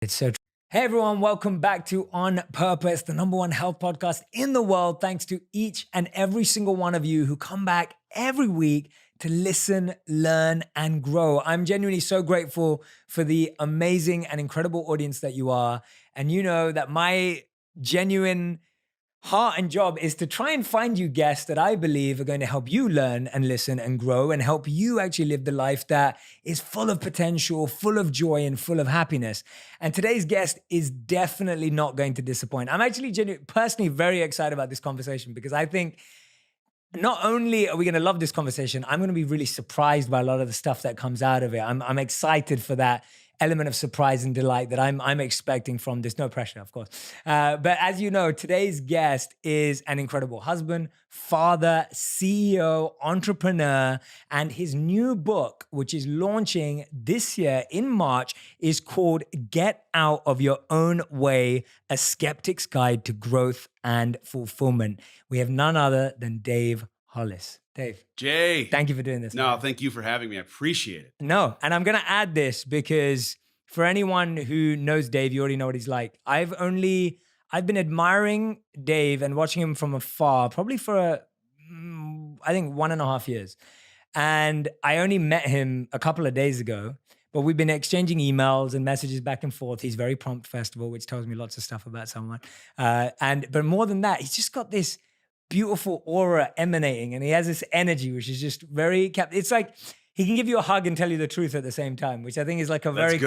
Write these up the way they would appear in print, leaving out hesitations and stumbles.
It's so true. Hey everyone, welcome back to On Purpose, the number one health podcast in the world. Thanks to each and every single one of you who come back every week to listen, learn, and grow. I'm genuinely so grateful for the amazing and incredible audience that you are. And you know that my genuine heart and job is to try and find you guests that I believe are going to help you learn and listen and grow and help you actually live the life that is full of potential, full of joy, and full of happiness. And today's guest is definitely not going to disappoint. I'm actually personally very excited about this conversation because I think not only are we going to love this conversation, I'm going to be really surprised by a lot of the stuff that comes out of it. I'm excited for that element of surprise and delight that I'm expecting from this. No pressure, of course. But as you know, today's guest is an incredible husband, father, CEO, entrepreneur, and his new book, which is launching this year in March, is called Get Out of Your Own Way, A Skeptic's Guide to Growth and Fulfillment. We have none other than Dave Hollis. Dave. Jay. Thank you for doing this. No, thank you for having me. I appreciate it. No, and I'm going to add this because for anyone who knows Dave, you already know what he's like. I've been admiring Dave and watching him from afar, probably for I think 1.5 years. And I only met him a couple of days ago, but we've been exchanging emails and messages back and forth. He's very prompt, first of all, which tells me lots of stuff about someone. But more than that, he's just got this beautiful aura emanating, and he has this energy which is just it's like he can give you a hug and tell you the truth at the same time, which I think is like a very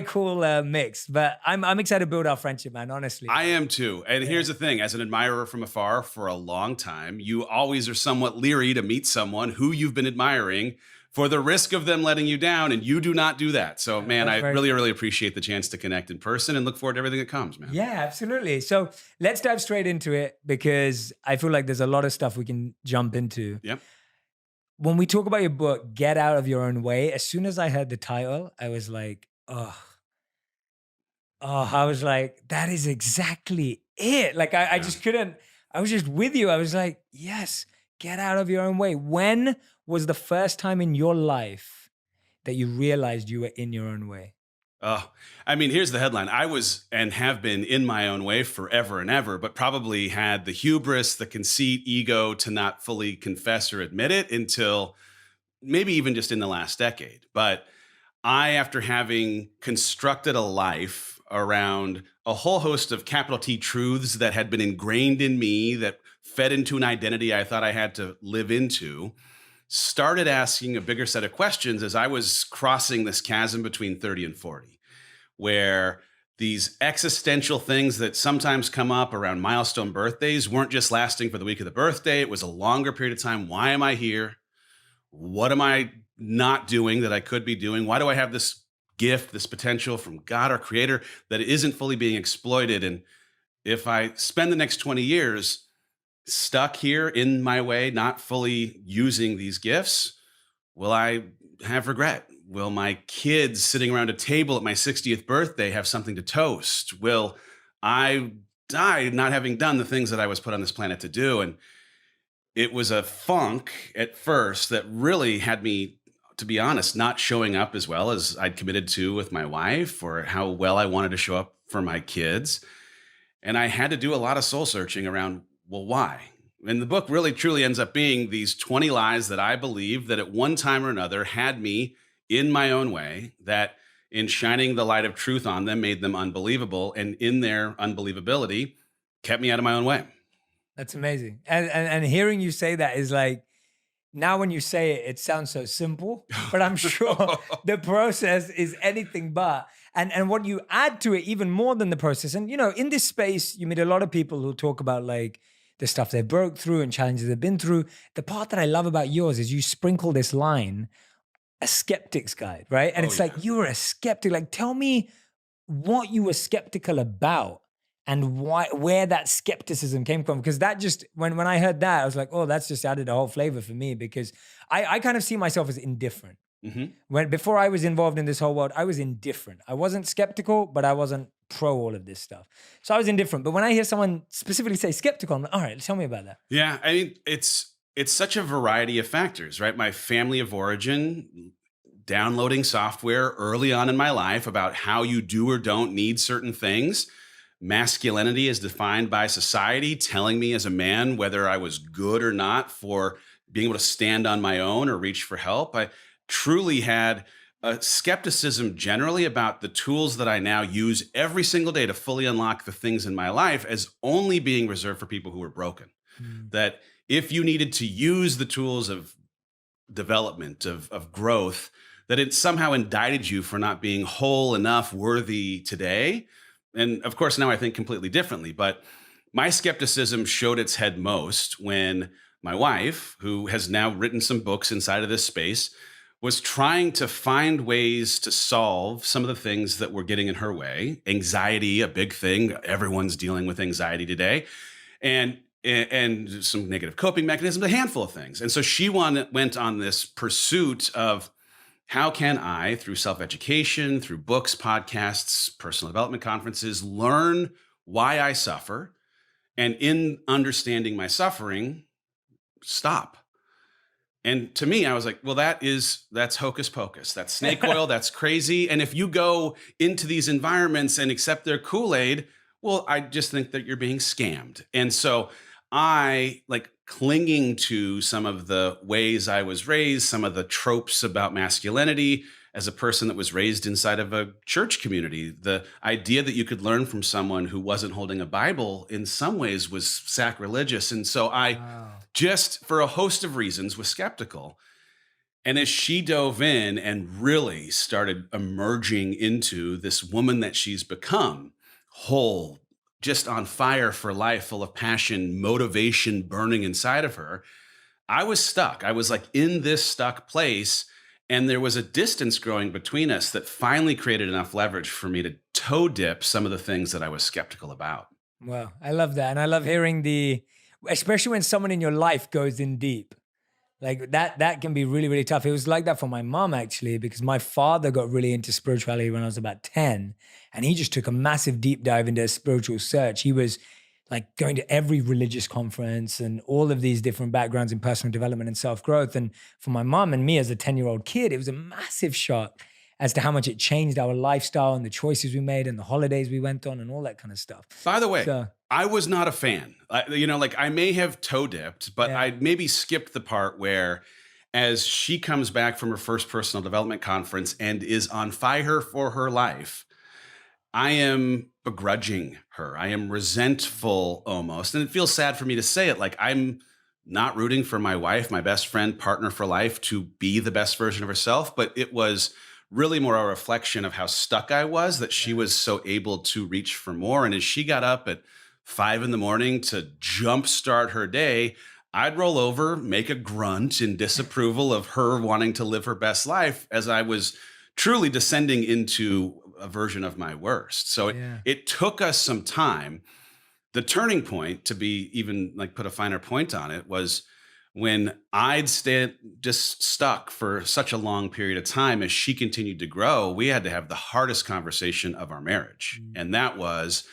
cool mix. But I'm excited to build our friendship, man, honestly. I am too. And here's the thing, as an admirer from afar for a long time, you always are somewhat leery to meet someone who you've been admiring for the risk of them letting you down, and you do not do that. So, man, I really appreciate the chance to connect in person and look forward to everything that comes, man. Yeah, absolutely. So let's dive straight into it because I feel like there's a lot of stuff we can jump into. Yep. When we talk about your book, Get Out of Your Own Way, as soon as I heard the title, I was like, I was like, that is exactly it. Like, I just couldn't, I was just with you. I was like, yes, get out of your own way. When was the first time in your life that you realized you were in your own way? I mean, here's the headline. I was and have been in my own way forever and ever, but probably had the hubris, the conceit, ego to not fully confess or admit it until maybe even just in the last decade. But after having constructed a life around a whole host of capital T truths that had been ingrained in me, that fed into an identity I thought I had to live into, started asking a bigger set of questions as I was crossing this chasm between 30 and 40, where these existential things that sometimes come up around milestone birthdays weren't just lasting for the week of the birthday. It was a longer period of time. Why am I here? What am I not doing that I could be doing? Why do I have this gift, this potential from God, our creator, that isn't fully being exploited? And if I spend the next 20 years stuck here in my way, not fully using these gifts, will I have regret? Will my kids sitting around a table at my 60th birthday have something to toast? Will I die not having done the things that I was put on this planet to do? And it was a funk at first that really had me, to be honest, not showing up as well as I'd committed to with my wife or how well I wanted to show up for my kids. And I had to do a lot of soul searching around, well, why? And the book really truly ends up being these 20 lies that I believe that at one time or another had me in my own way, that in shining the light of truth on them made them unbelievable, and in their unbelievability kept me out of my own way. That's amazing. And hearing you say that is like, now when you say it, it sounds so simple, but I'm sure the process is anything but. And what you add to it even more than the process. And, you know, in this space, you meet a lot of people who talk about like the stuff they broke through and challenges they've been through. The part that I love about yours is you sprinkle this line, a skeptic's guide, right? And it's like, you were a skeptic. Like, tell me what you were skeptical about and where that skepticism came from. Because that just, when I heard that, I was like, oh, that's just added a whole flavor for me, because I kind of see myself as indifferent. Mm-hmm. Before I was involved in this whole world, I was indifferent. I wasn't skeptical, but I wasn't pro all of this stuff. So I was indifferent. But when I hear someone specifically say skeptical, I'm like, all right, tell me about that. Yeah, I mean, it's such a variety of factors, right? My family of origin downloading software early on in my life about how you do or don't need certain things. Masculinity is defined by society telling me as a man whether I was good or not for being able to stand on my own or reach for help. I truly had a skepticism generally about the tools that I now use every single day to fully unlock the things in my life as only being reserved for people who were broken. Mm. That if you needed to use the tools of development, of growth, that it somehow indicted you for not being whole enough, worthy today. And of course, now I think completely differently. But my skepticism showed its head most when my wife, who has now written some books inside of this space, was trying to find ways to solve some of the things that were getting in her way. Anxiety, a big thing. Everyone's dealing with anxiety today. And some negative coping mechanisms, a handful of things. And so she went on this pursuit of how can I, through self-education, through books, podcasts, personal development conferences, learn why I suffer, and in understanding my suffering, stop. And to me, I was like, well, that's hocus pocus. That's snake oil. That's crazy. And if you go into these environments and accept their Kool-Aid, well, I just think that you're being scammed. And so I like clinging to some of the ways I was raised, some of the tropes about masculinity as a person that was raised inside of a church community. The idea that you could learn from someone who wasn't holding a Bible in some ways was sacrilegious. And so I Wow. just, for a host of reasons, was skeptical. And as she dove in and really started emerging into this woman that she's become, whole, just on fire for life, full of passion, motivation burning inside of her, I was stuck. I was like in this stuck place. And there was a distance growing between us that finally created enough leverage for me to toe dip some of the things that I was skeptical about. Wow. I love that. And I love hearing especially when someone in your life goes in deep. Like that can be really, really tough. It was like that for my mom, actually, because my father got really into spirituality when I was about 10. And he just took a massive deep dive into a spiritual search. He was like going to every religious conference and all of these different backgrounds in personal development and self-growth. And for my mom and me as a 10-year-old kid, it was a massive shock as to how much it changed our lifestyle and the choices we made and the holidays we went on and all that kind of stuff. By the way, So, I was not a fan. Like I may have toe dipped, but yeah. I maybe skipped the part where as she comes back from her first personal development conference and is on fire for her life, I am begrudging her. I am resentful almost. And it feels sad for me to say it. Like I'm not rooting for my wife, my best friend, partner for life to be the best version of herself, but it was really more a reflection of how stuck I was that she was so able to reach for more. And as she got up at 5 in the morning to jumpstart her day, I'd roll over, make a grunt in disapproval of her wanting to live her best life as I was truly descending into a version of my worst. So Yeah. it took us some time. The turning point, to be even like put a finer point on it, was when I'd stayed just stuck for such a long period of time. As she continued to grow, we had to have the hardest conversation of our marriage. Mm. And that was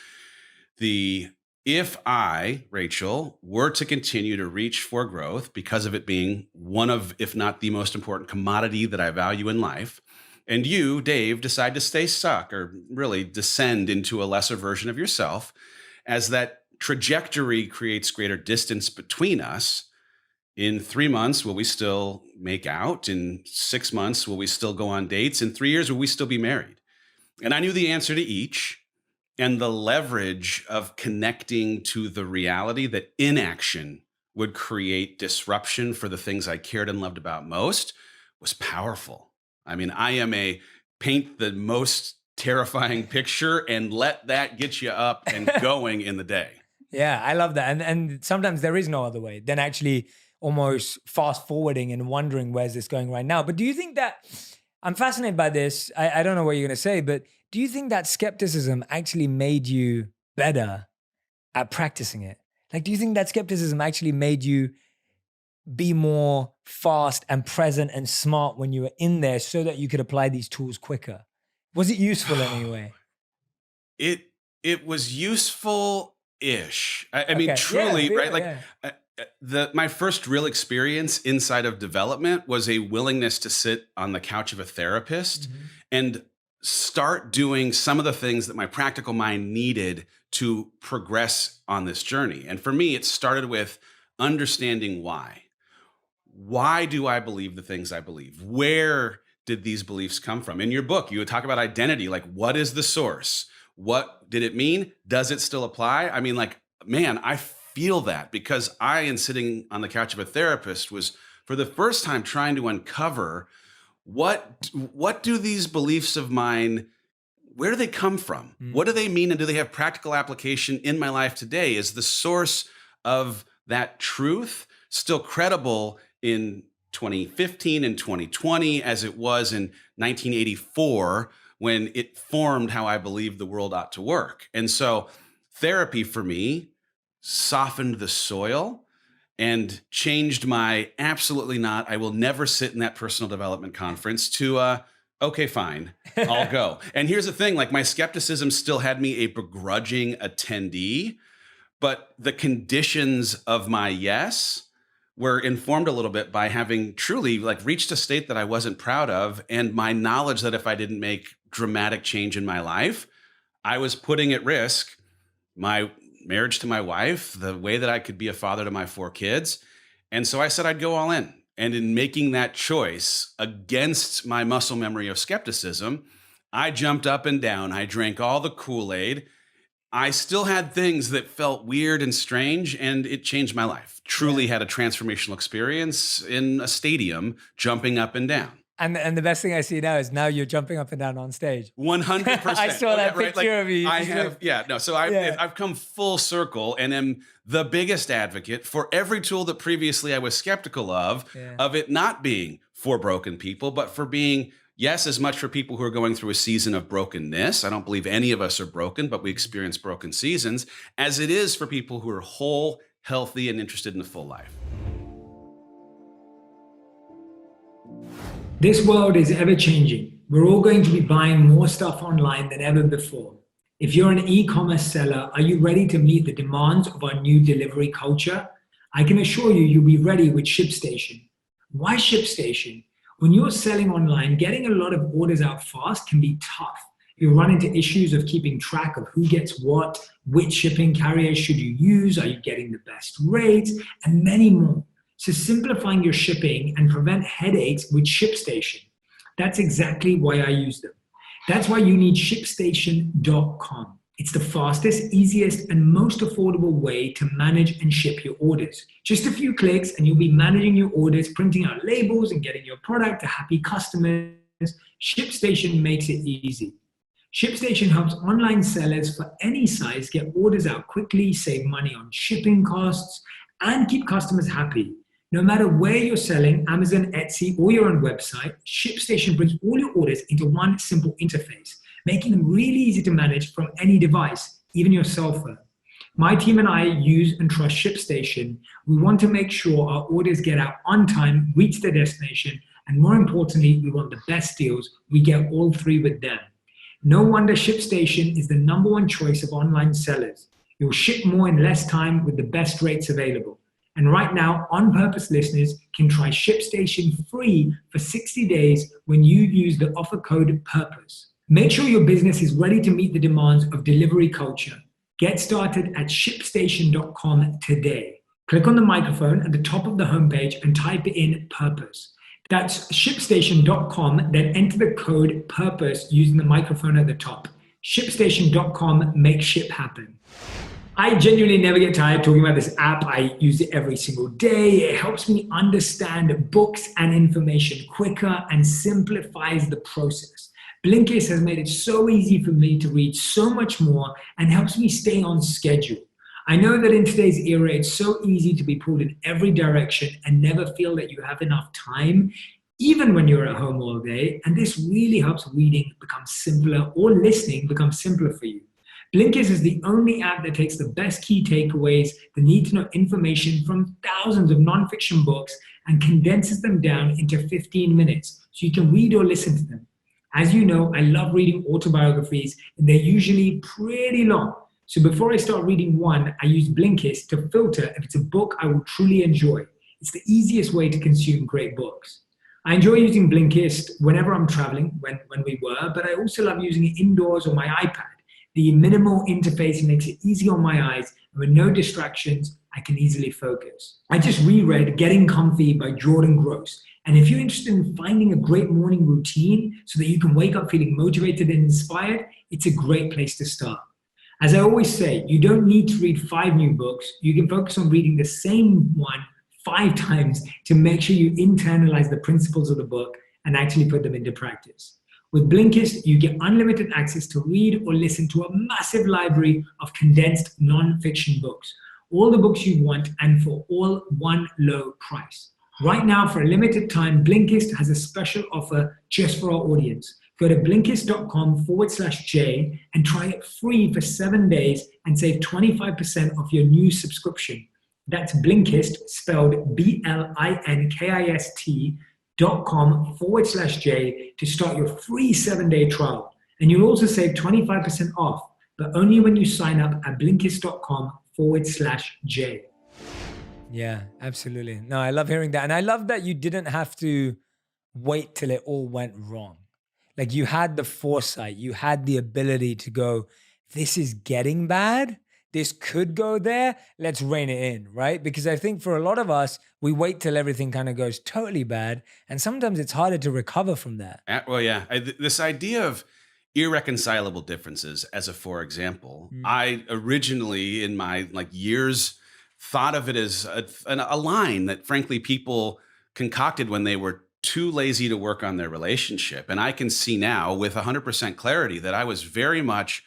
the if I, Rachel, were to continue to reach for growth because of it being one of, if not the most important commodity that I value in life, and you, Dave, decide to stay stuck or really descend into a lesser version of yourself, as that trajectory creates greater distance between us. In 3 months, will we still make out? In 6 months, will we still go on dates? In 3 years, will we still be married? And I knew the answer to each. And the leverage of connecting to the reality that inaction would create disruption for the things I cared and loved about most was powerful. I mean, I am a paint the most terrifying picture and let that get you up and going in the day. Yeah, I love that. And sometimes there is no other way than actually almost fast forwarding and wondering where's this going right now. But do you think that I'm fascinated by this? I don't know what you're going to say, but do you think that skepticism actually made you better at practicing it? Like, do you think that skepticism actually made you be more fast and present and smart when you were in there so that you could apply these tools quicker? Was it useful in any way? It it was useful ish. I mean, Okay. Yeah, truly, right? Like yeah. My first real experience inside of development was a willingness to sit on the couch of a therapist Mhm. and start doing some of the things that my practical mind needed to progress on this journey. And for me, it started with understanding why. Why do I believe the things I believe? Where did these beliefs come from? In your book, you would talk about identity, like what is the source? What did it mean? Does it still apply? I mean, like, man, I feel that because I, in sitting on the couch of a therapist, was for the first time trying to uncover what do these beliefs of mine, where do they come from? What do they mean? And do they have practical application in my life today? Is the source of that truth still credible in 2015 and 2020 as it was in 1984 when it formed how I believed the world ought to work? And so therapy for me softened the soil and changed my absolutely not, I will never sit in that personal development conference to, okay, fine, I'll go. And here's the thing, like my skepticism still had me a begrudging attendee, but the conditions of my yes were informed a little bit by having truly like reached a state that I wasn't proud of, and my knowledge that if I didn't make dramatic change in my life, I was putting at risk my marriage to my wife, the way that I could be a father to my 4 kids. And so I said I'd go all in. And in making that choice against my muscle memory of skepticism, I jumped up and down. I drank all the Kool-Aid. I still had things that felt weird and strange, and it changed my life. Truly had a transformational experience in a stadium, jumping up and down. And the best thing I see now is now you're jumping up and down on stage. 100%. I saw that picture of you. I have, yeah, no. So I've come full circle and am the biggest advocate for every tool that previously I was skeptical of it not being for broken people, but for being, yes, as much for people who are going through a season of brokenness. I don't believe any of us are broken, but we experience broken seasons, as it is for people who are whole, healthy, and interested in a full life. This world is ever changing. We're all going to be buying more stuff online than ever before. If you're an e-commerce seller, are you ready to meet the demands of our new delivery culture? I can assure you, you'll be ready with ShipStation. Why ShipStation? When you're selling online, getting a lot of orders out fast can be tough. You'll run into issues of keeping track of who gets what, which shipping carrier should you use, are you getting the best rates, and many more. So simplifying your shipping and prevent headaches with ShipStation. That's exactly why I use them. That's why you need ShipStation.com. It's the fastest, easiest, and most affordable way to manage and ship your orders. Just a few clicks and you'll be managing your orders, printing out labels, and getting your product to happy customers. ShipStation makes it easy. ShipStation helps online sellers for any size get orders out quickly, save money on shipping costs, and keep customers happy. No matter where you're selling, Amazon, Etsy, or your own website, ShipStation brings all your orders into one simple interface, making them really easy to manage from any device, even your cell phone. My team and I use and trust ShipStation. We want to make sure our orders get out on time, reach their destination, and more importantly, we want the best deals. We get all three with them. No wonder ShipStation is the #1 choice of online sellers. You'll ship more in less time with the best rates available. And right now, On Purpose listeners can try ShipStation free for 60 days when you use the offer code PURPOSE. Make sure your business is ready to meet the demands of delivery culture. Get started at ShipStation.com today. Click on the microphone at the top of the homepage and type in PURPOSE. That's ShipStation.com, then enter the code PURPOSE using the microphone at the top. ShipStation.com, make ship happen. I genuinely never get tired talking about this app. I use it every single day. It helps me understand books and information quicker and simplifies the process. Blinkist has made it so easy for me to read so much more and helps me stay on schedule. I know that in today's era, it's so easy to be pulled in every direction and never feel that you have enough time, even when you're at home all day. And this really helps reading become simpler or listening become simpler for you. Blinkist is the only app that takes the best key takeaways, the need-to-know information from thousands of nonfiction books and condenses them down into 15 minutes so you can read or listen to them. As you know, I love reading autobiographies, and they're usually pretty long. So before I start reading one, I use Blinkist to filter if it's a book I will truly enjoy. It's the easiest way to consume great books. I enjoy using Blinkist whenever I'm traveling, when we were, but I also love using it indoors on my iPad. The minimal interface makes it easy on my eyes, and with no distractions, I can easily focus. I just reread Getting Comfy by Jordan Gross. And if you're interested in finding a great morning routine so that you can wake up feeling motivated and inspired, it's a great place to start. As I always say, you don't need to read 5 new books. You can focus on reading the same one 5 times to make sure you internalize the principles of the book and actually put them into practice. With Blinkist, you get unlimited access to read or listen to a massive library of condensed non-fiction books. All the books you want and for all one low price. Right now, for a limited time, Blinkist has a special offer just for our audience. Go to Blinkist.com/J and try it free for 7 days and save 25% off your new subscription. That's Blinkist, spelled BLINKIST.com/J to start your free 7-day trial. And you'll also save 25% off, but only when you sign up at Blinkist.com/J. Yeah, absolutely. No, I love hearing that. And I love that you didn't have to wait till it all went wrong. Like you had the foresight, you had the ability to go, this is getting bad. This could go there. Let's rein it in, right? Because I think for a lot of us, we wait till everything kind of goes totally bad. And sometimes it's harder to recover from that. Well, yeah. This idea of irreconcilable differences, as a for example, I originally in my years thought of it as a line that frankly people concocted when they were too lazy to work on their relationship. And I can see now with 100% clarity that I was very much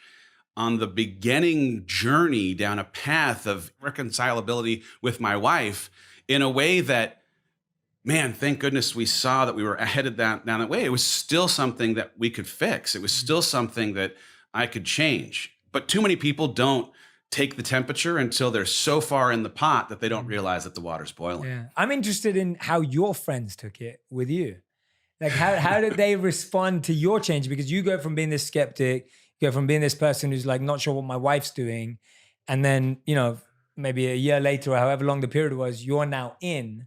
on the beginning journey down a path of reconcilability with my wife in a way that, man, thank goodness we saw that we were headed down that way. It was still something that we could fix. It was still something that I could change. But too many people don't take the temperature until they're so far in the pot that they don't realize that the water's boiling. Yeah. I'm interested in how your friends took it with you. Like how did they respond to your change? Because you go from being this skeptic, you go from being this person who's like not sure what my wife's doing. And then, maybe a year later or however long the period was, you're now in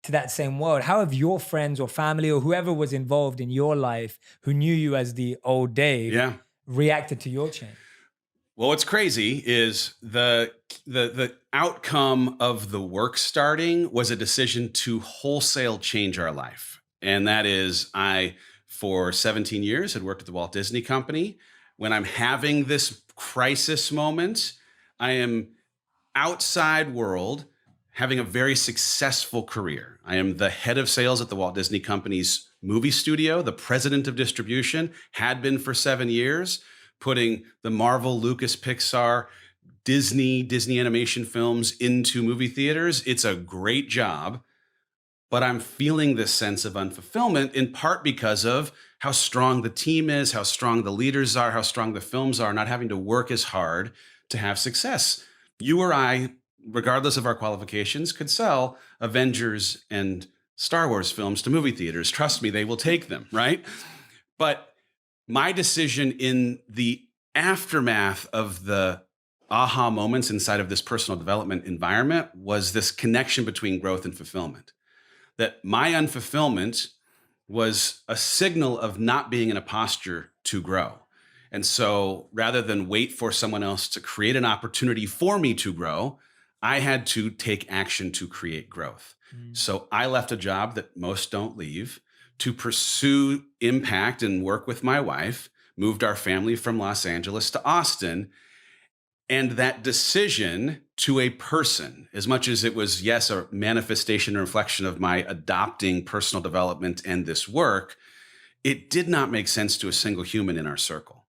to that same world. How have your friends or family or whoever was involved in your life who knew you as the old Dave reacted to your change? Well, what's crazy is the outcome of the work starting was a decision to wholesale change our life. And that is, I, for 17 years, had worked at the Walt Disney Company. When I'm having this crisis moment, I am outside world having a very successful career. I am the head of sales at the Walt Disney Company's movie studio, the president of distribution, had been for 7 years, putting the Marvel, Lucas, Pixar, Disney animation films into movie theaters. It's a great job, but I'm feeling this sense of unfulfillment in part because of how strong the team is, how strong the leaders are, how strong the films are, not having to work as hard to have success. You or I, regardless of our qualifications, could sell Avengers and Star Wars films to movie theaters. Trust me, they will take them, right? But my decision in the aftermath of the aha moments inside of this personal development environment was this connection between growth and fulfillment. That my unfulfillment was a signal of not being in a posture to grow. And so rather than wait for someone else to create an opportunity for me to grow, I had to take action to create growth. So I left a job that most don't leave to pursue impact and work with my wife, moved our family from Los Angeles to Austin. And that decision to a person, as much as it was, yes, a manifestation and reflection of my adopting personal development and this work, it did not make sense to a single human in our circle.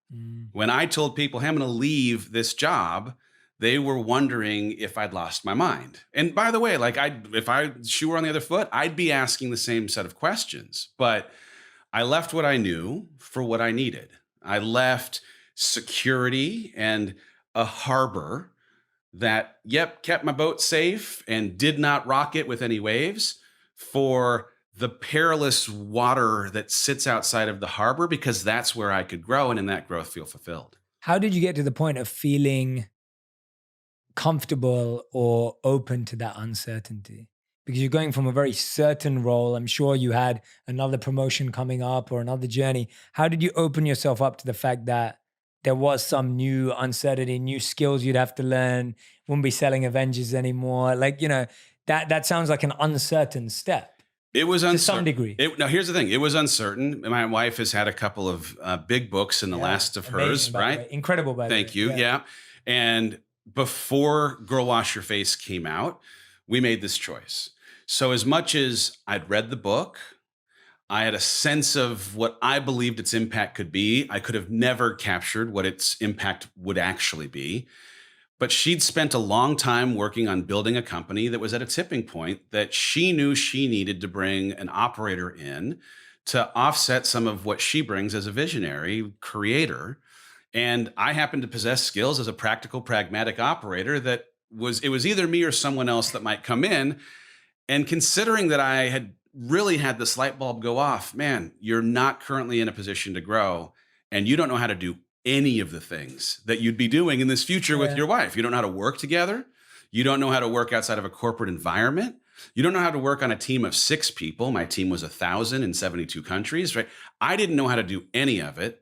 When I told people, hey, I'm going to leave this job, they were wondering if I'd lost my mind. And by the way, if shoe were on the other foot, I'd be asking the same set of questions. But I left what I knew for what I needed. I left security and a harbor that, kept my boat safe and did not rock it with any waves for the perilous water that sits outside of the harbor, because that's where I could grow and in that growth feel fulfilled. How did you get to the point of feeling comfortable or open to that uncertainty? Because you're going from a very certain role. I'm sure you had another promotion coming up or another journey. How did you open yourself up to the fact that there was some new uncertainty, new skills you'd have to learn, wouldn't be selling Avengers anymore? Like, that sounds like an uncertain step It was to uncertain. some degree. Now, here's the thing. It was uncertain. My wife has had a couple of big books in the last of hers, Amazing, by the right? way. Incredible, by the way. Thank you. Yeah. And before Girl Wash Your Face came out, we made this choice. So as much as I'd read the book, I had a sense of what I believed its impact could be. I could have never captured what its impact would actually be. But she'd spent a long time working on building a company that was at a tipping point that she knew she needed to bring an operator in to offset some of what she brings as a visionary creator. And I happened to possess skills as a practical, pragmatic operator that it was either me or someone else that might come in. And considering that I had really had this light bulb go off, man, you're not currently in a position to grow and you don't know how to do any of the things that you'd be doing in this future with your wife. You don't know how to work together. You don't know how to work outside of a corporate environment. You don't know how to work on a team of 6 people. My team was 1,000 in 72 countries, right? I didn't know how to do any of it.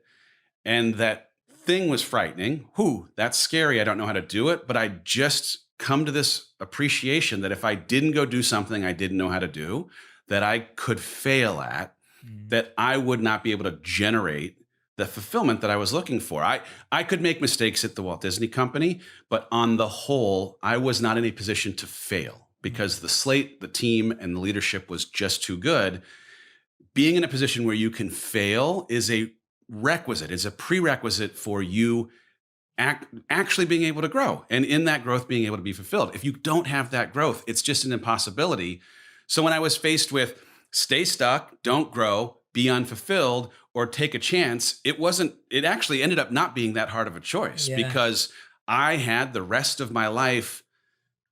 And that thing was frightening. That's scary. I don't know how to do it. But I just come to this appreciation that if I didn't go do something I didn't know how to do, that I could fail at, that I would not be able to generate the fulfillment that I was looking for. I could make mistakes at the Walt Disney Company, but on the whole, I was not in a position to fail because the slate, the team, and the leadership was just too good. Being in a position where you can fail is a requisite, is a prerequisite for you actually being able to grow. And in that growth, being able to be fulfilled. If you don't have that growth, it's just an impossibility. So when I was faced with stay stuck, don't grow, be unfulfilled, or take a chance, it actually ended up not being that hard of a choice because I had the rest of my life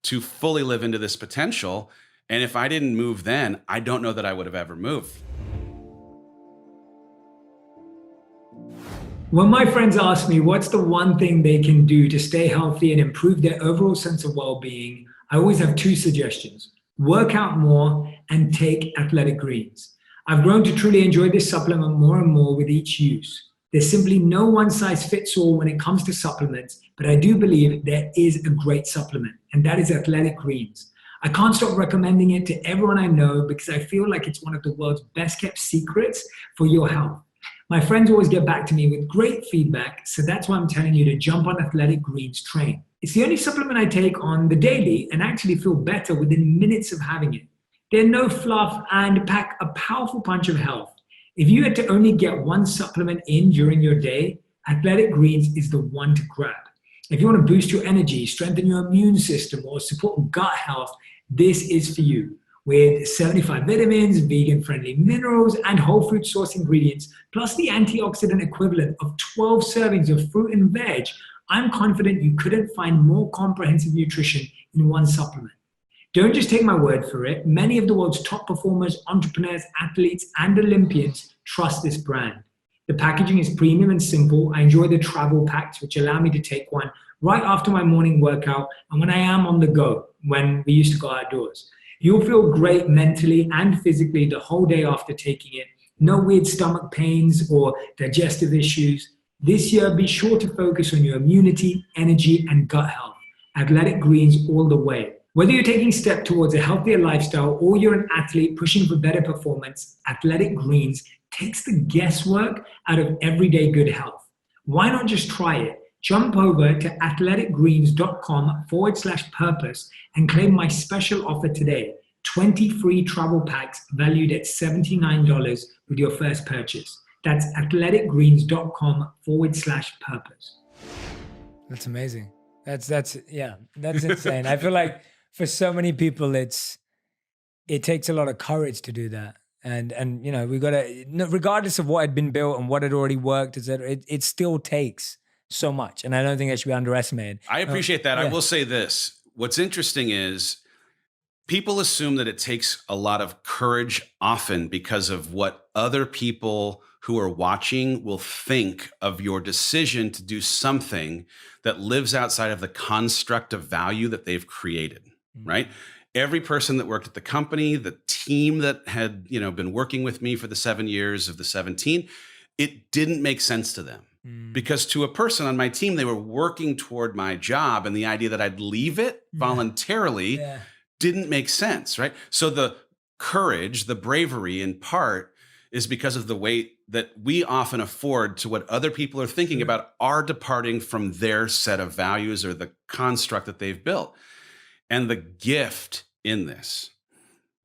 to fully live into this potential. And if I didn't move then, I don't know that I would have ever moved. When my friends ask me what's the one thing they can do to stay healthy and improve their overall sense of well-being, I always have 2 suggestions. Work out more and take athletic greens. I've grown to truly enjoy this supplement more and more with each use. There's simply no one size fits all when it comes to supplements, but I do believe there is a great supplement, and that is athletic greens. I can't stop recommending it to everyone I know because I feel like it's one of the world's best kept secrets for your health. My friends always get back to me with great feedback, so that's why I'm telling you to jump on Athletic Greens train. It's the only supplement I take on the daily and actually feel better within minutes of having it. They're no fluff and pack a powerful punch of health. If you had to only get one supplement in during your day, Athletic Greens is the one to grab. If you want to boost your energy, strengthen your immune system, or support gut health, this is for you. With 75 vitamins, vegan-friendly minerals, and whole food source ingredients, plus the antioxidant equivalent of 12 servings of fruit and veg, I'm confident you couldn't find more comprehensive nutrition in one supplement. Don't just take my word for it. Many of the world's top performers, entrepreneurs, athletes, and Olympians trust this brand. The packaging is premium and simple. I enjoy the travel packs, which allow me to take one right after my morning workout and when I am on the go, when we used to go outdoors. You'll feel great mentally and physically the whole day after taking it. No weird stomach pains or digestive issues. This year, be sure to focus on your immunity, energy, and gut health. Athletic Greens all the way. Whether you're taking a step towards a healthier lifestyle or you're an athlete pushing for better performance, Athletic Greens takes the guesswork out of everyday good health. Why not just try it? Jump over to athleticgreens.com/purpose and claim my special offer today. 20 free travel packs valued at $79 with your first purchase. That's athleticgreens.com/purpose. That's amazing. That's insane. I feel like for so many people, it takes a lot of courage to do that. And we got to, regardless of what had been built and what had already worked, it still takes so much. And I don't think that should be underestimated. I appreciate that. I will say this. What's interesting is People assume that it takes a lot of courage often because of what other people who are watching will think of your decision to do something that lives outside of the construct of value that they've created, right? Every person that worked at the company, the team that had, been working with me for the 7 years of the 17, it didn't make sense to them. Because to a person on my team, they were working toward my job, and the idea that I'd leave it voluntarily Yeah. didn't make sense, right? So the courage, the bravery in part is because of the weight that we often afford to what other people are thinking about our departing from their set of values or the construct that they've built. And the gift in this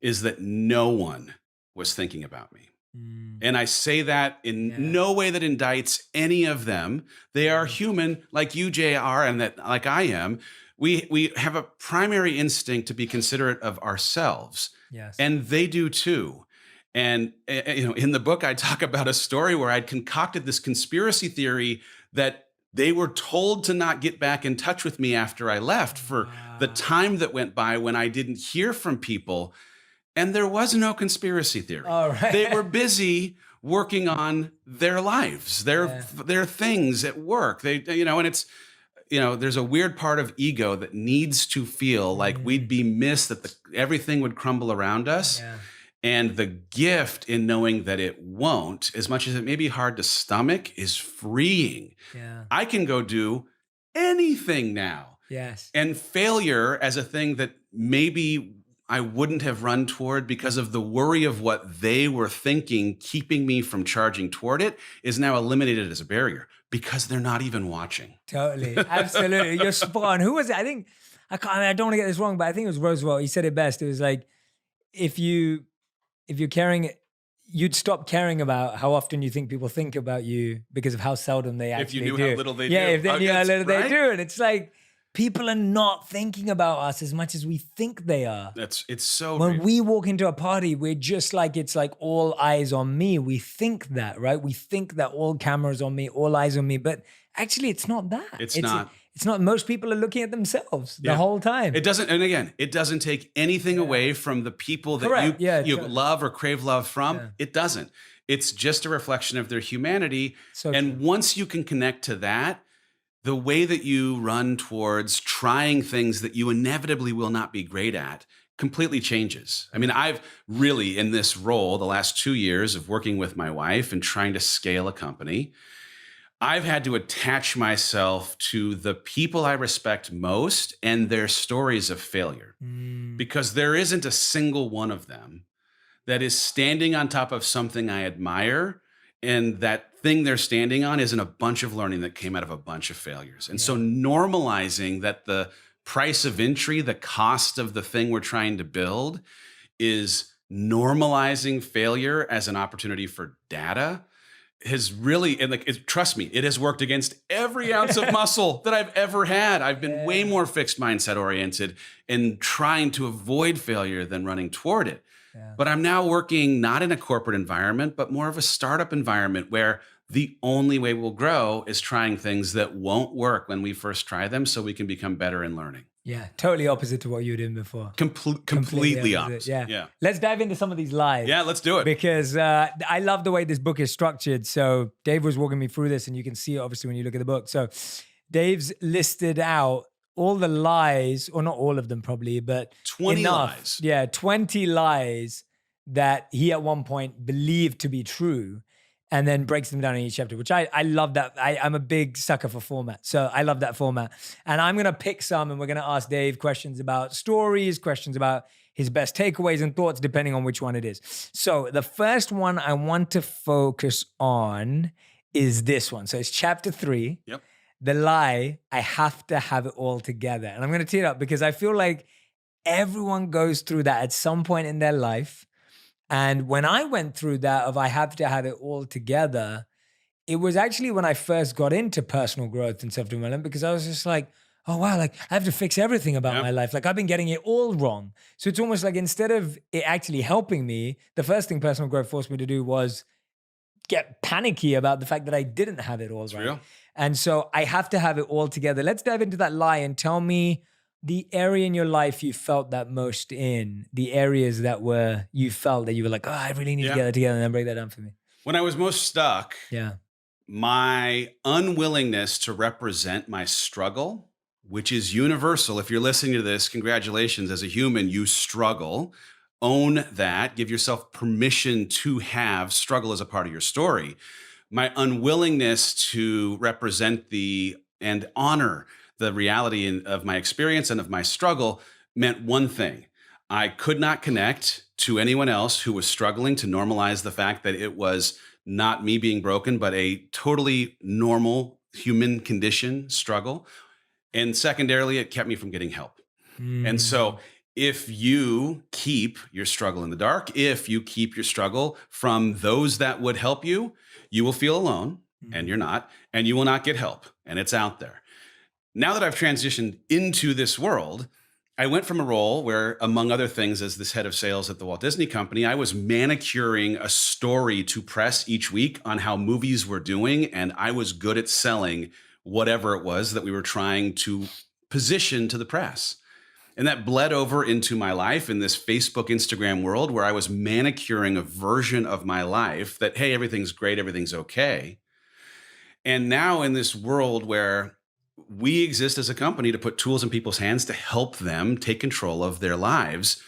is that no one was thinking about me. And I say that in no way that indicts any of them. They are human like you, JR, and that like I am. We have a primary instinct to be considerate of ourselves. Yes. And they do too. And in the book, I talk about a story where I'd concocted this conspiracy theory that they were told to not get back in touch with me after I left for the time that went by when I didn't hear from people. And there was no conspiracy theory. All right. They were busy working on their lives, their things at work. And it's, there's a weird part of ego that needs to feel like we'd be missed, that everything would crumble around us. Yeah. And the gift in knowing that it won't, as much as it may be hard to stomach, is freeing. Yeah. I can go do anything now. Yes. And failure as a thing that maybe I wouldn't have run toward because of the worry of what they were thinking, keeping me from charging toward it, is now eliminated as a barrier because they're not even watching. Totally. Absolutely. You're spot on. Who was it? I don't want to get this wrong, but I think it was Roosevelt. He said it best. It was like, if you're caring, you'd stop caring about how often you think people think about you because of how seldom they actually do. If you knew how little they do. Yeah, if they knew how little they right? do. And it's like, people are not thinking about us as much as we think they are. It's so when real. we walk into a party, we're just like, it's like all eyes on me. We think that, right? We think that all cameras on me, all eyes on me, but actually it's not that. It's not. It's not. Most people are looking at themselves the whole time. It doesn't, and again, it doesn't take anything away from the people that you love or crave love from. Yeah. It doesn't. It's just a reflection of their humanity. So and true. once you can connect to that, the way that you run towards trying things that you inevitably will not be great at completely changes. I mean, I've really, in this role, the last 2 years of working with my wife and trying to scale a company, I've had to attach myself to the people I respect most and their stories of failure, because there isn't a single one of them that is standing on top of something I admire, and that thing they're standing on isn't a bunch of learning that came out of a bunch of failures. And so normalizing that the price of entry, the cost of the thing we're trying to build, is normalizing failure as an opportunity for data has really, and trust me, it has worked against every ounce of muscle that I've ever had. I've been way more fixed mindset oriented and trying to avoid failure than running toward it. Yeah. But I'm now working not in a corporate environment, but more of a startup environment where the only way we'll grow is trying things that won't work when we first try them, so we can become better in learning. Yeah, totally opposite to what you were doing before. Completely opposite. Yeah. Let's dive into some of these lies. Yeah, let's do it. Because I love the way this book is structured. So Dave was walking me through this, and you can see it obviously when you look at the book. So Dave's listed out all the lies, or not all of them probably, but 20 lies. Yeah, 20 lies that he at one point believed to be true, and then breaks them down in each chapter, which I love that. I'm a big sucker for format. So I love that format. And I'm going to pick some, and we're going to ask Dave questions about stories, questions about his best takeaways and thoughts, depending on which one it is. So the first one I want to focus on is this one. So it's chapter 3. Yep. The lie, I have to have it all together. And I'm going to tee it up because I feel like everyone goes through that at some point in their life. And when I went through that of I have to have it all together, it was actually when I first got into personal growth and self-development, because I was just like, oh, wow, like I have to fix everything about my life. Like I've been getting it all wrong. So it's almost like instead of it actually helping me, the first thing personal growth forced me to do was get panicky about the fact that I didn't have it all right. Real. And so I have to have it all together. Let's dive into that lie and tell me the area in your life you felt that most in, the areas that you felt that you were like, oh, I really need to Yeah. get that together, and then break that down for me. When I was most stuck, Yeah. my unwillingness to represent my struggle, which is universal. If you're listening to this, congratulations. As a human, you struggle. Own that. Give yourself permission to have struggle as a part of your story. My unwillingness to represent and honor the reality of my experience and of my struggle meant one thing. I could not connect to anyone else who was struggling to normalize the fact that it was not me being broken, but a totally normal human condition struggle. And secondarily, it kept me from getting help. And so, if you keep your struggle in the dark, if you keep your struggle from those that would help you, you will feel alone, and you're not, and you will not get help, and it's out there. Now that I've transitioned into this world, I went from a role where, among other things, as this head of sales at the Walt Disney Company, I was manicuring a story to press each week on how movies were doing, and I was good at selling whatever it was that we were trying to position to the press. And that bled over into my life in this Facebook, Instagram world where I was manicuring a version of my life that, hey, everything's great, everything's okay. And now in this world where we exist as a company to put tools in people's hands to help them take control of their lives,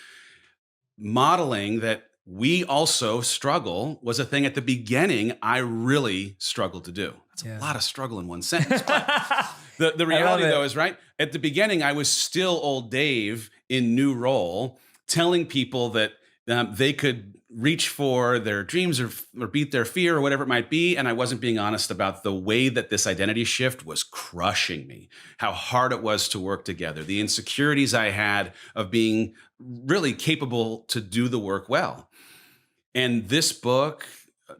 modeling that we also struggle was a thing at the beginning I really struggled to do. That's a lot of struggle in one sentence. But the reality, though, is right. At the beginning, I was still old Dave in new role, telling people that they could reach for their dreams or beat their fear or whatever it might be. And I wasn't being honest about the way that this identity shift was crushing me, how hard it was to work together, the insecurities I had of being really capable to do the work well. And this book,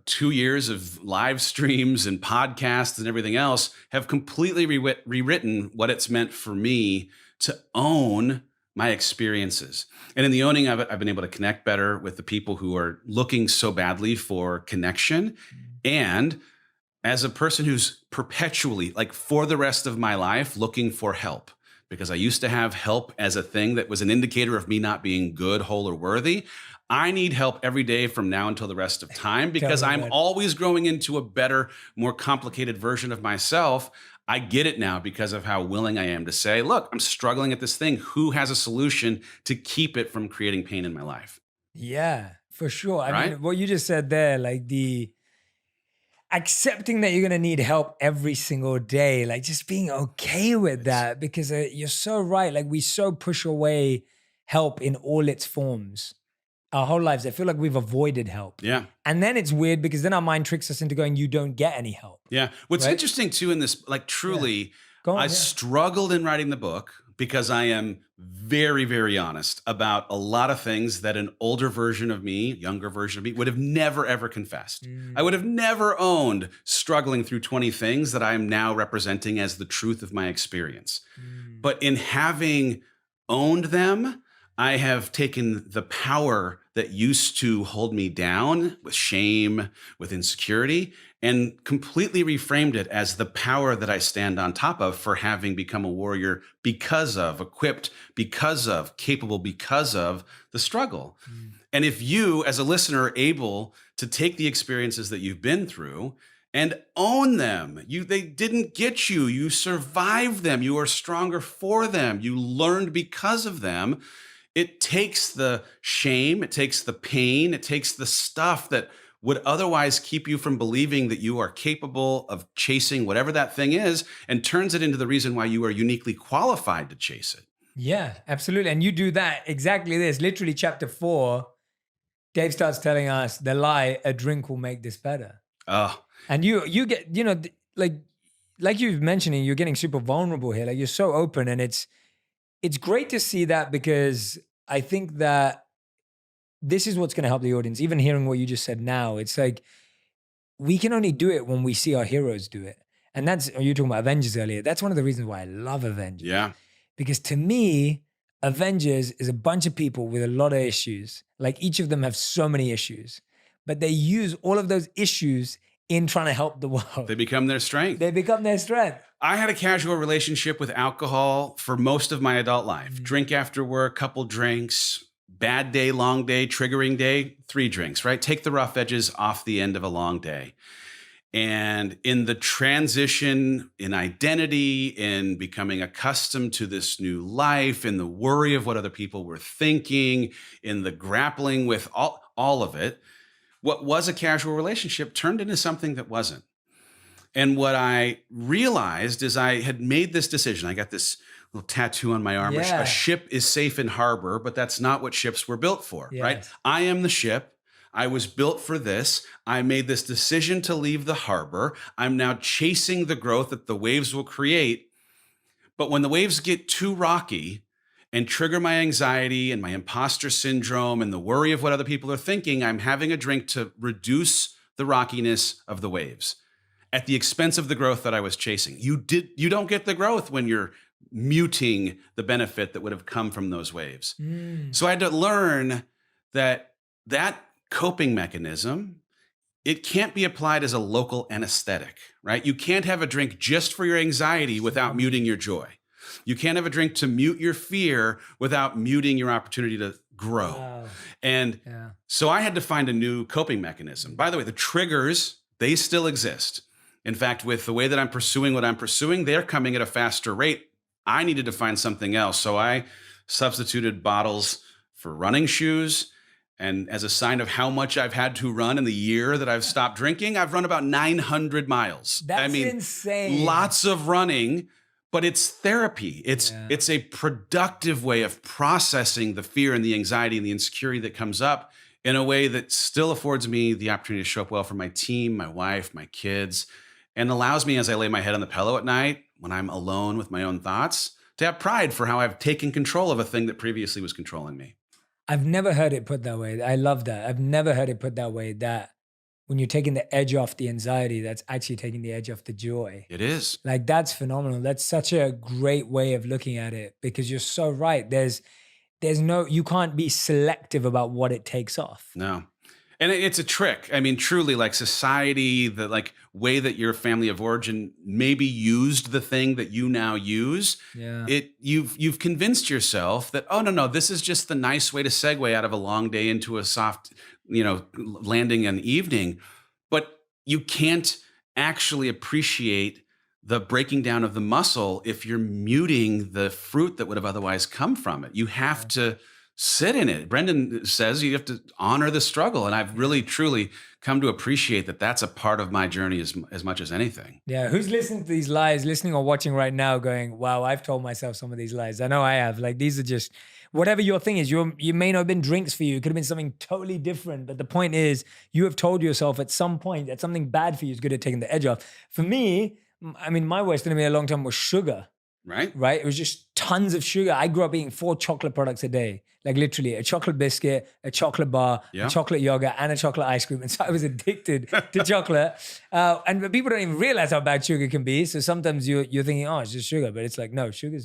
2 years of live streams and podcasts and everything else have completely rewritten what it's meant for me to own my experiences. And in the owning of it, I've been able to connect better with the people who are looking so badly for connection. And as a person who's perpetually, like for the rest of my life, looking for help, because I used to have help as a thing that was an indicator of me not being good, whole, or worthy. I need help every day from now until the rest of time because I'm always growing into a better, more complicated version of myself. I get it now because of how willing I am to say, look, I'm struggling at this thing. Who has a solution to keep it from creating pain in my life? Yeah, for sure. I Right? mean, what you just said there, like the accepting that you're going to need help every single day, like just being okay with that, because you're so right. Like we so push away help in all its forms our whole lives. I feel like we've avoided help. Yeah. And then it's weird because then our mind tricks us into going, you don't get any help. Yeah. What's Right? interesting too in this, like truly, Go on, I yeah. struggled in writing the book because I am very, very honest about a lot of things that an older version of me, younger version of me would have never, ever confessed. I would have never owned struggling through 20 things that I am now representing as the truth of my experience. But in having owned them, I have taken the power that used to hold me down with shame, with insecurity, and completely reframed it as the power that I stand on top of for having become a warrior because of, equipped because of, capable because of the struggle. And if you, as a listener, are able to take the experiences that you've been through and own them, they didn't get you, you survived them, you are stronger for them, you learned because of them. It takes the shame, it takes the pain, it takes the stuff that would otherwise keep you from believing that you are capable of chasing whatever that thing is and turns it into the reason why you are uniquely qualified to chase it. Yeah, absolutely. And you do that exactly this. Literally chapter 4, Dave starts telling us the lie, a drink will make this better. Oh, And you get, like you've mentioning, you're getting super vulnerable here. Like you're so open, and it's great to see that, because I think that this is what's going to help the audience. Even hearing what you just said now, it's like we can only do it when we see our heroes do it. And you were talking about Avengers earlier. That's one of the reasons why I love Avengers. yeah. Because to me, Avengers is a bunch of people with a lot of issues. Like each of them have so many issues, but they use all of those issues in trying to help the world. They become their strength. They become their strength. I had a casual relationship with alcohol for most of my adult life. Drink after work, couple drinks, bad day, long day, triggering day, 3 drinks, right? Take the rough edges off the end of a long day. And in the transition in identity, in becoming accustomed to this new life, in the worry of what other people were thinking, in the grappling with all of it, what was a casual relationship turned into something that wasn't. And what I realized is I had made this decision. I got this little tattoo on my arm. Yeah. A ship is safe in harbor, but that's not what ships were built for, right? Yes. I am the ship. I was built for this. I made this decision to leave the harbor. I'm now chasing the growth that the waves will create. But when the waves get too rocky and trigger my anxiety and my imposter syndrome and the worry of what other people are thinking, I'm having a drink to reduce the rockiness of the waves at the expense of the growth that I was chasing. You don't get the growth when you're muting the benefit that would have come from those waves. So I had to learn that coping mechanism, it can't be applied as a local anesthetic, right? You can't have a drink just for your anxiety without muting your joy. You can't have a drink to mute your fear without muting your opportunity to grow. Wow. And so I had to find a new coping mechanism. By the way, the triggers, they still exist. In fact, with the way that I'm pursuing what I'm pursuing, they're coming at a faster rate. I needed to find something else. So I substituted bottles for running shoes. And as a sign of how much I've had to run in the year that I've stopped drinking, I've run about 900 miles. That's insane. Lots of running, but it's therapy. It's a productive way of processing the fear and the anxiety and the insecurity that comes up in a way that still affords me the opportunity to show up well for my team, my wife, my kids, and allows me, as I lay my head on the pillow at night, when I'm alone with my own thoughts, to have pride for how I've taken control of a thing that previously was controlling me. I've never heard it put that way. I love that. I've never heard it put that way, that when you're taking the edge off the anxiety, that's actually taking the edge off the joy. It is. Like, that's phenomenal. That's such a great way of looking at it, because you're so right. There's no, you can't be selective about what it takes off. No. And it's a trick. I mean, truly, like society, the like way that your family of origin maybe used the thing that you now use. Yeah. You've convinced yourself that, oh, no, this is just the nice way to segue out of a long day into a soft, landing an evening. But you can't actually appreciate the breaking down of the muscle if you're muting the fruit that would have otherwise come from it. You have to sit in it. Brendan says you have to honor the struggle. And I've really, truly come to appreciate that that's a part of my journey as much as anything. Yeah. Who's listening to these lies, listening or watching right now going, wow, I've told myself some of these lies. I know I have. Like, these are just, whatever your thing is, you may not have been drinks for you. It could have been something totally different. But the point is, you have told yourself at some point that something bad for you is good at taking the edge off. For me, I mean, my worst enemy a long time was sugar. Right? It was just tons of sugar. I grew up eating 4 chocolate products a day, like literally a chocolate biscuit, a chocolate bar, a chocolate yogurt, and a chocolate ice cream. And so I was addicted to chocolate. And people don't even realize how bad sugar can be. So sometimes you're thinking, oh, it's just sugar. But it's like, no, sugar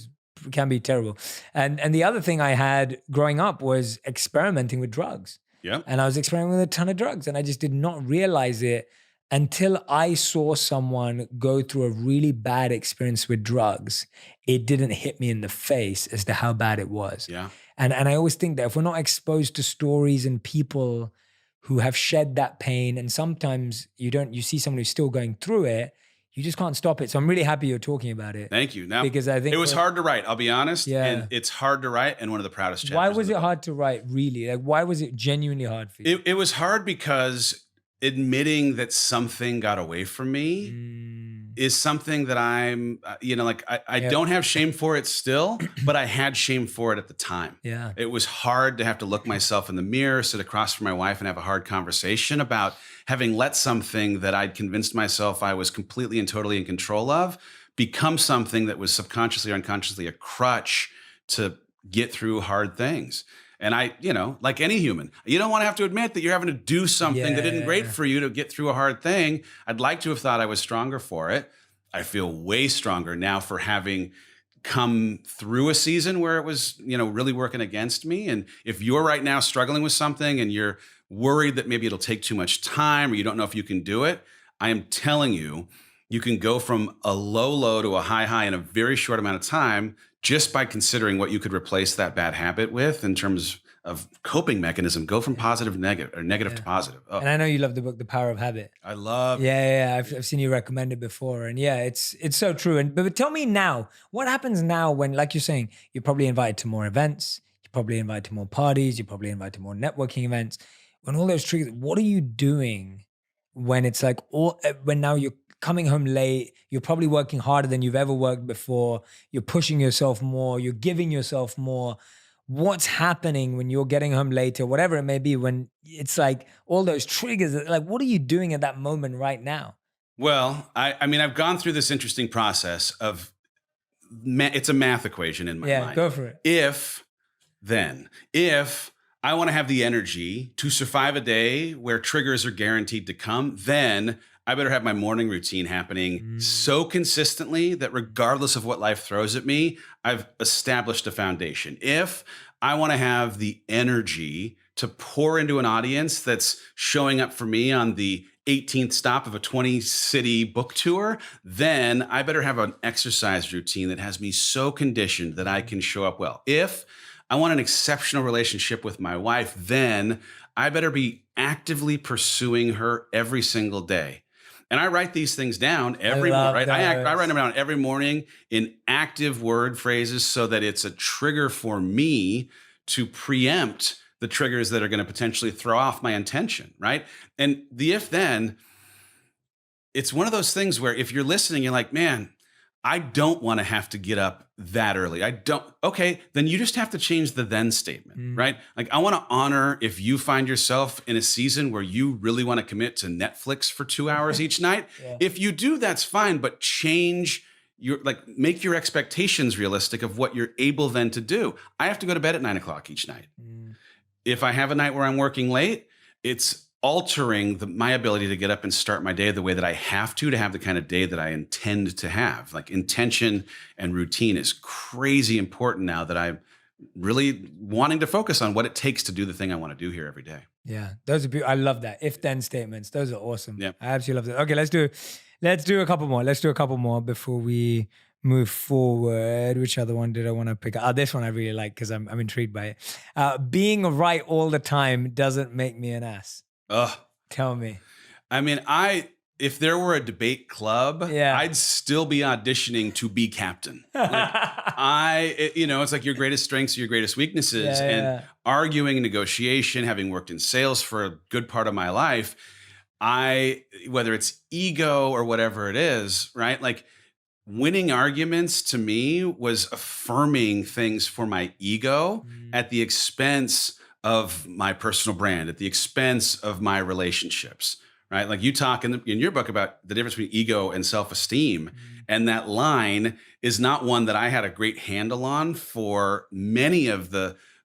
can be terrible. And the other thing I had growing up was experimenting with drugs. Yeah. And I was experimenting with a ton of drugs. And I just did not realize it until I saw someone go through a really bad experience with drugs. It didn't hit me in the face as to how bad it was. Yeah. And I always think that if we're not exposed to stories and people who have shed that pain, and sometimes you see someone who's still going through it, you just can't stop it. So I'm really happy you're talking about it. Thank you. Now, because I think it was hard to write. I'll be honest. Yeah. And it's hard to write, and one of the proudest chapters. Why was it hard to write, really? Like, why was it genuinely hard for you? It was hard because admitting that something got away from me is something that I'm, I don't have shame for it still, but I had shame for it at the time. Yeah. It was hard to have to look myself in the mirror, sit across from my wife and have a hard conversation about having let something that I'd convinced myself I was completely and totally in control of become something that was subconsciously or unconsciously a crutch to get through hard things. And I, like any human, you don't want to have to admit that you're having to do something that isn't great for you to get through a hard thing. I'd like to have thought I was stronger for it. I feel way stronger now for having come through a season where it was, really working against me. And if you're right now struggling with something and you're worried that maybe it'll take too much time or you don't know if you can do it, I am telling you, you can go from a low to a high in a very short amount of time just by considering what you could replace that bad habit with in terms of coping mechanism. Go from positive to negative or negative to Yeah. positive. Oh, And I know you love the book, The Power of Habit. I love I've seen you recommend it before, and yeah, it's so true. And but tell me now, what happens now when, like you're saying, you're probably invited to more events, you're probably invited to more parties, you're probably invited to more networking events. When all those triggers, what are you doing when it's like when now you're coming home late, you're probably working harder than you've ever worked before, you're pushing yourself more, you're giving yourself more. What's happening when you're getting home later, whatever it may be, when it's like all those triggers, like what are you doing at that moment right now? Well, I mean, I've gone through this interesting process of it's a math equation in my Yeah, mind. go for it. If I want to have the energy to survive a day where triggers are guaranteed to come, then I better have my morning routine happening so consistently that regardless of what life throws at me, I've established a foundation. If I want to have the energy to pour into an audience that's showing up for me on the 18th stop of a 20-city book tour, then I better have an exercise routine that has me so conditioned that I can show up well. If I want an exceptional relationship with my wife, then I better be actively pursuing her every single day. And I write these things down every morning, right? I write them down every morning in active word phrases so that it's a trigger for me to preempt the triggers that are going to potentially throw off my intention, right? And the if then, it's one of those things where if you're listening, you're like, man, I don't want to have to get up that early. I don't. Okay, then you just have to change the then statement, right? Like, I want to honor if you find yourself in a season where you really want to commit to Netflix for 2 hours each night. Yeah. If you do, that's fine, but change make your expectations realistic of what you're able then to do. I have to go to bed at 9 o'clock each night. If I have a night where I'm working late, it's altering my ability to get up and start my day the way that I have to have the kind of day that I intend to have. Like, intention and routine is crazy important now that I'm really wanting to focus on what it takes to do the thing I want to do here every day. Yeah, those are I love that. If then statements, those are awesome. Yeah. I absolutely love that. Okay, let's do a couple more. Let's do a couple more before we move forward. Which other one did I want to pick up? This one I really like because I'm intrigued by it. Being right all the time doesn't make me an ass. Ugh. Tell me. I mean, if there were a debate club, I'd still be auditioning to be captain. Like, it's like your greatest strengths are your greatest weaknesses. And arguing, negotiation, having worked in sales for a good part of my life, whether it's ego or whatever it is, right? Like, winning arguments to me was affirming things for my ego at the expense of my personal brand, at the expense of my relationships, right? Like, you talk in your book about the difference between ego and self-esteem. And that line is not one that I had a great handle on for many of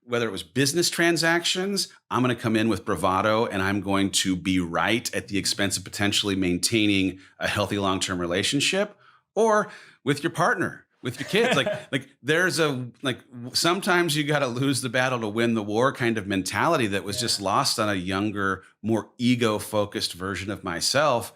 whether it was business transactions. I'm going to come in with bravado and I'm going to be right at the expense of potentially maintaining a healthy long-term relationship, or with your partner, with your kids. like there's sometimes you got to lose the battle to win the war kind of mentality that was just lost on a younger, more ego-focused version of myself.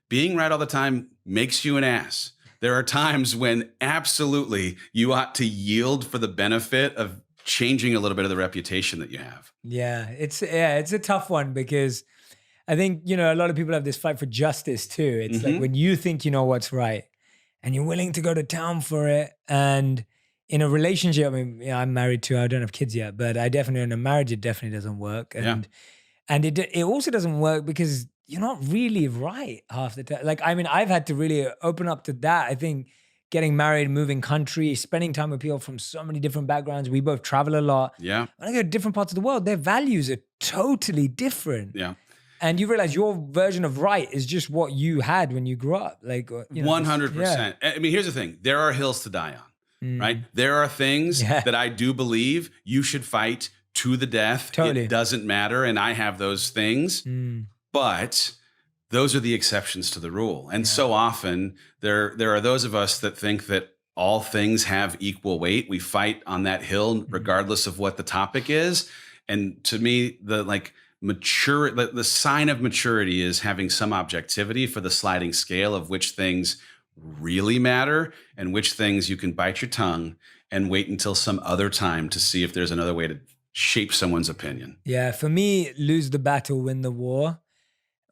Being right all the time makes you an ass. There are times when absolutely you ought to yield for the benefit of changing a little bit of the reputation that you have. Yeah, it's a tough one because I think, a lot of people have this fight for justice too. It's like when you think you know what's right and you're willing to go to town for it. And in a relationship, I mean, I'm married too. I don't have kids yet, but I definitely, in a marriage, it definitely doesn't work. And it also doesn't work because you're not really right half the time. Like, I mean, I've had to really open up to that. I think getting married, moving country, spending time with people from so many different backgrounds. We both travel a lot. Yeah. When I go to different parts of the world, their values are totally different. Yeah. And you realize your version of right is just what you had when you grew up. Like, 100%. I mean, here's the thing. There are hills to die on, right? There are things that I do believe you should fight to the death. Totally. It doesn't matter. And I have those things, but those are the exceptions to the rule. And so often there are those of us that think that all things have equal weight. We fight on that hill regardless of what the topic is. And to me, the sign of maturity is having some objectivity for the sliding scale of which things really matter and which things you can bite your tongue and wait until some other time to see if there's another way to shape someone's opinion. Yeah, for me, lose the battle, win the war,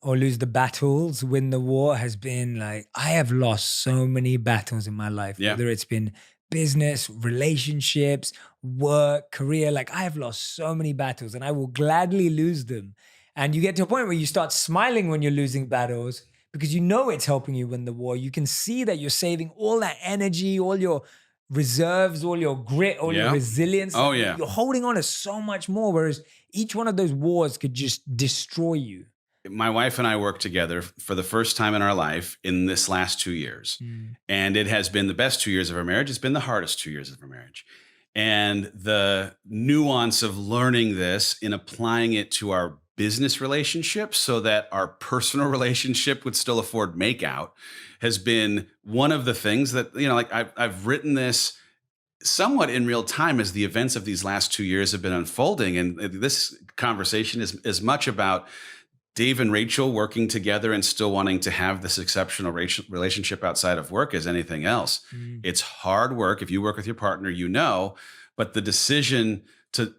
or lose the battles, win the war has been like, I have lost so many battles in my life, Yeah. whether it's been business, relationships, work, career. Like, I have lost so many battles and I will gladly lose them. And you get to a point where you start smiling when you're losing battles because you know it's helping you win the war. You can see that you're saving all that energy, all your reserves, all your grit, all your Yeah. resilience. Oh, yeah. You're holding on to so much more, whereas each one of those wars could just destroy you. My wife and I worked together for the first time in our life in this last 2 years. And it has been the best 2 years of our marriage. It's been the hardest 2 years of our marriage. And the nuance of learning this and applying it to our business relationship so that our personal relationship would still afford makeout has been one of the things that, like I've written this somewhat in real time as the events of these last 2 years have been unfolding. And this conversation is as much about Dave and Rachel working together and still wanting to have this exceptional relationship outside of work as anything else. It's hard work. If you work with your partner, but the decision to,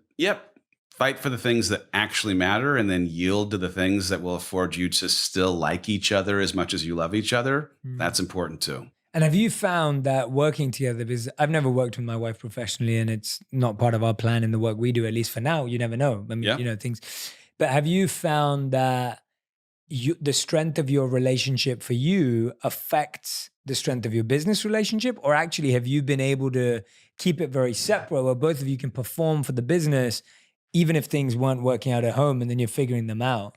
fight for the things that actually matter and then yield to the things that will afford you to still like each other as much as you love each other, that's important too. And have you found that working together, because I've never worked with my wife professionally and it's not part of our plan in the work we do, at least for now, you never know. I mean, things. But have you found that the strength of your relationship for you affects the strength of your business relationship? Or actually, have you been able to keep it very separate where both of you can perform for the business, even if things weren't working out at home and then you're figuring them out?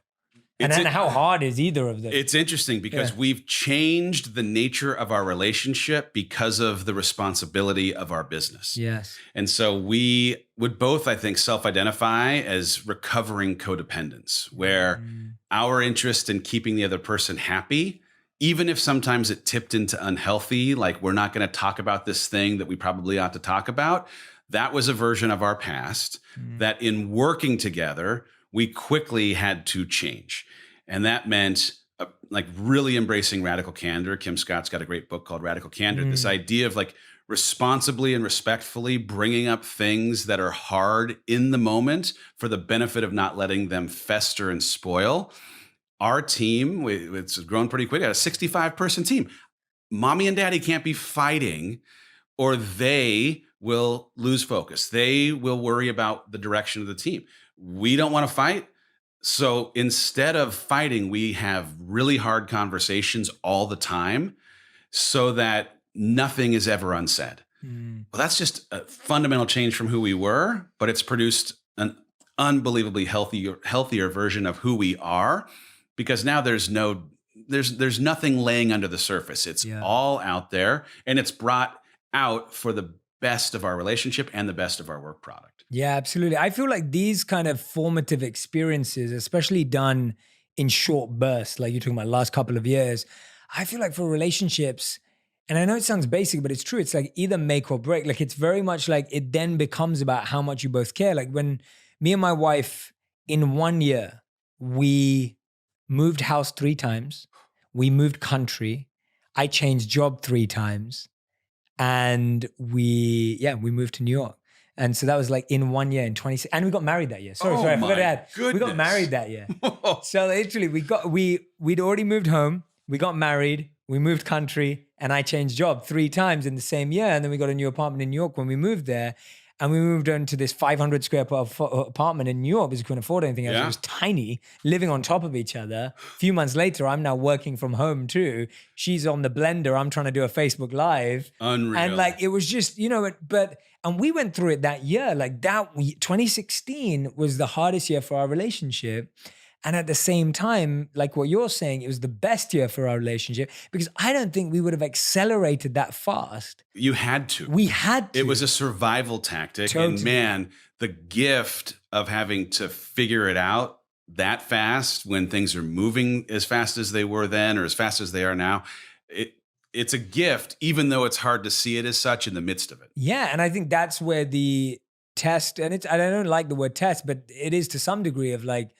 And then how hard is either of them? It's interesting because we've changed the nature of our relationship because of the responsibility of our business. Yes. And so we would both, I think, self-identify as recovering codependents, where our interest in keeping the other person happy, even if sometimes it tipped into unhealthy, like we're not going to talk about this thing that we probably ought to talk about, that was a version of our past that in working together, we quickly had to change. And that meant like really embracing radical candor. Kim Scott's got a great book called Radical Candor. This idea of like responsibly and respectfully bringing up things that are hard in the moment for the benefit of not letting them fester and spoil. Our team, it's grown pretty quick, a 65-person team. Mommy and daddy can't be fighting or they will lose focus. They will worry about the direction of the team. We don't want to fight. So instead of fighting, we have really hard conversations all the time so that nothing is ever unsaid. Well, that's just a fundamental change from who we were, but it's produced an unbelievably healthier version of who we are because now there's nothing laying under the surface. It's all out there and it's brought out for the best of our relationship and the best of our work product. Yeah, absolutely. I feel like these kind of formative experiences, especially done in short bursts, like you're talking about last couple of years, I feel like for relationships, and I know it sounds basic, but it's true. It's like either make or break. Like it's very much like it then becomes about how much you both care. Like when me and my wife in 1 year, we moved house 3 times. We moved country. I changed job 3 times. And we moved to New York. And so that was like in 1 year, in 26, and we got married that year. Sorry, I forgot to add. Goodness. We got married that year. So literally we'd already moved home, we got married, we moved country, and I changed job 3 times in the same year. And then we got a new apartment in New York when we moved there. And we moved into this 500 square foot apartment in New York because we couldn't afford anything else. Yeah. It was tiny, living on top of each other. A few months later, I'm now working from home too. She's on the blender. I'm trying to do a Facebook Live. Unreal. And like, it was just, and we went through it that year. Like 2016 was the hardest year for our relationship. And at the same time, like what you're saying, it was the best year for our relationship because I don't think we would have accelerated that fast. You had to. We had to. It was a survival tactic. Totally. And man, the gift of having to figure it out that fast when things are moving as fast as they were then or as fast as they are now, it's a gift, even though it's hard to see it as such in the midst of it. Yeah. And I think that's where the test, and I don't like the word test, but it is to some degree of like,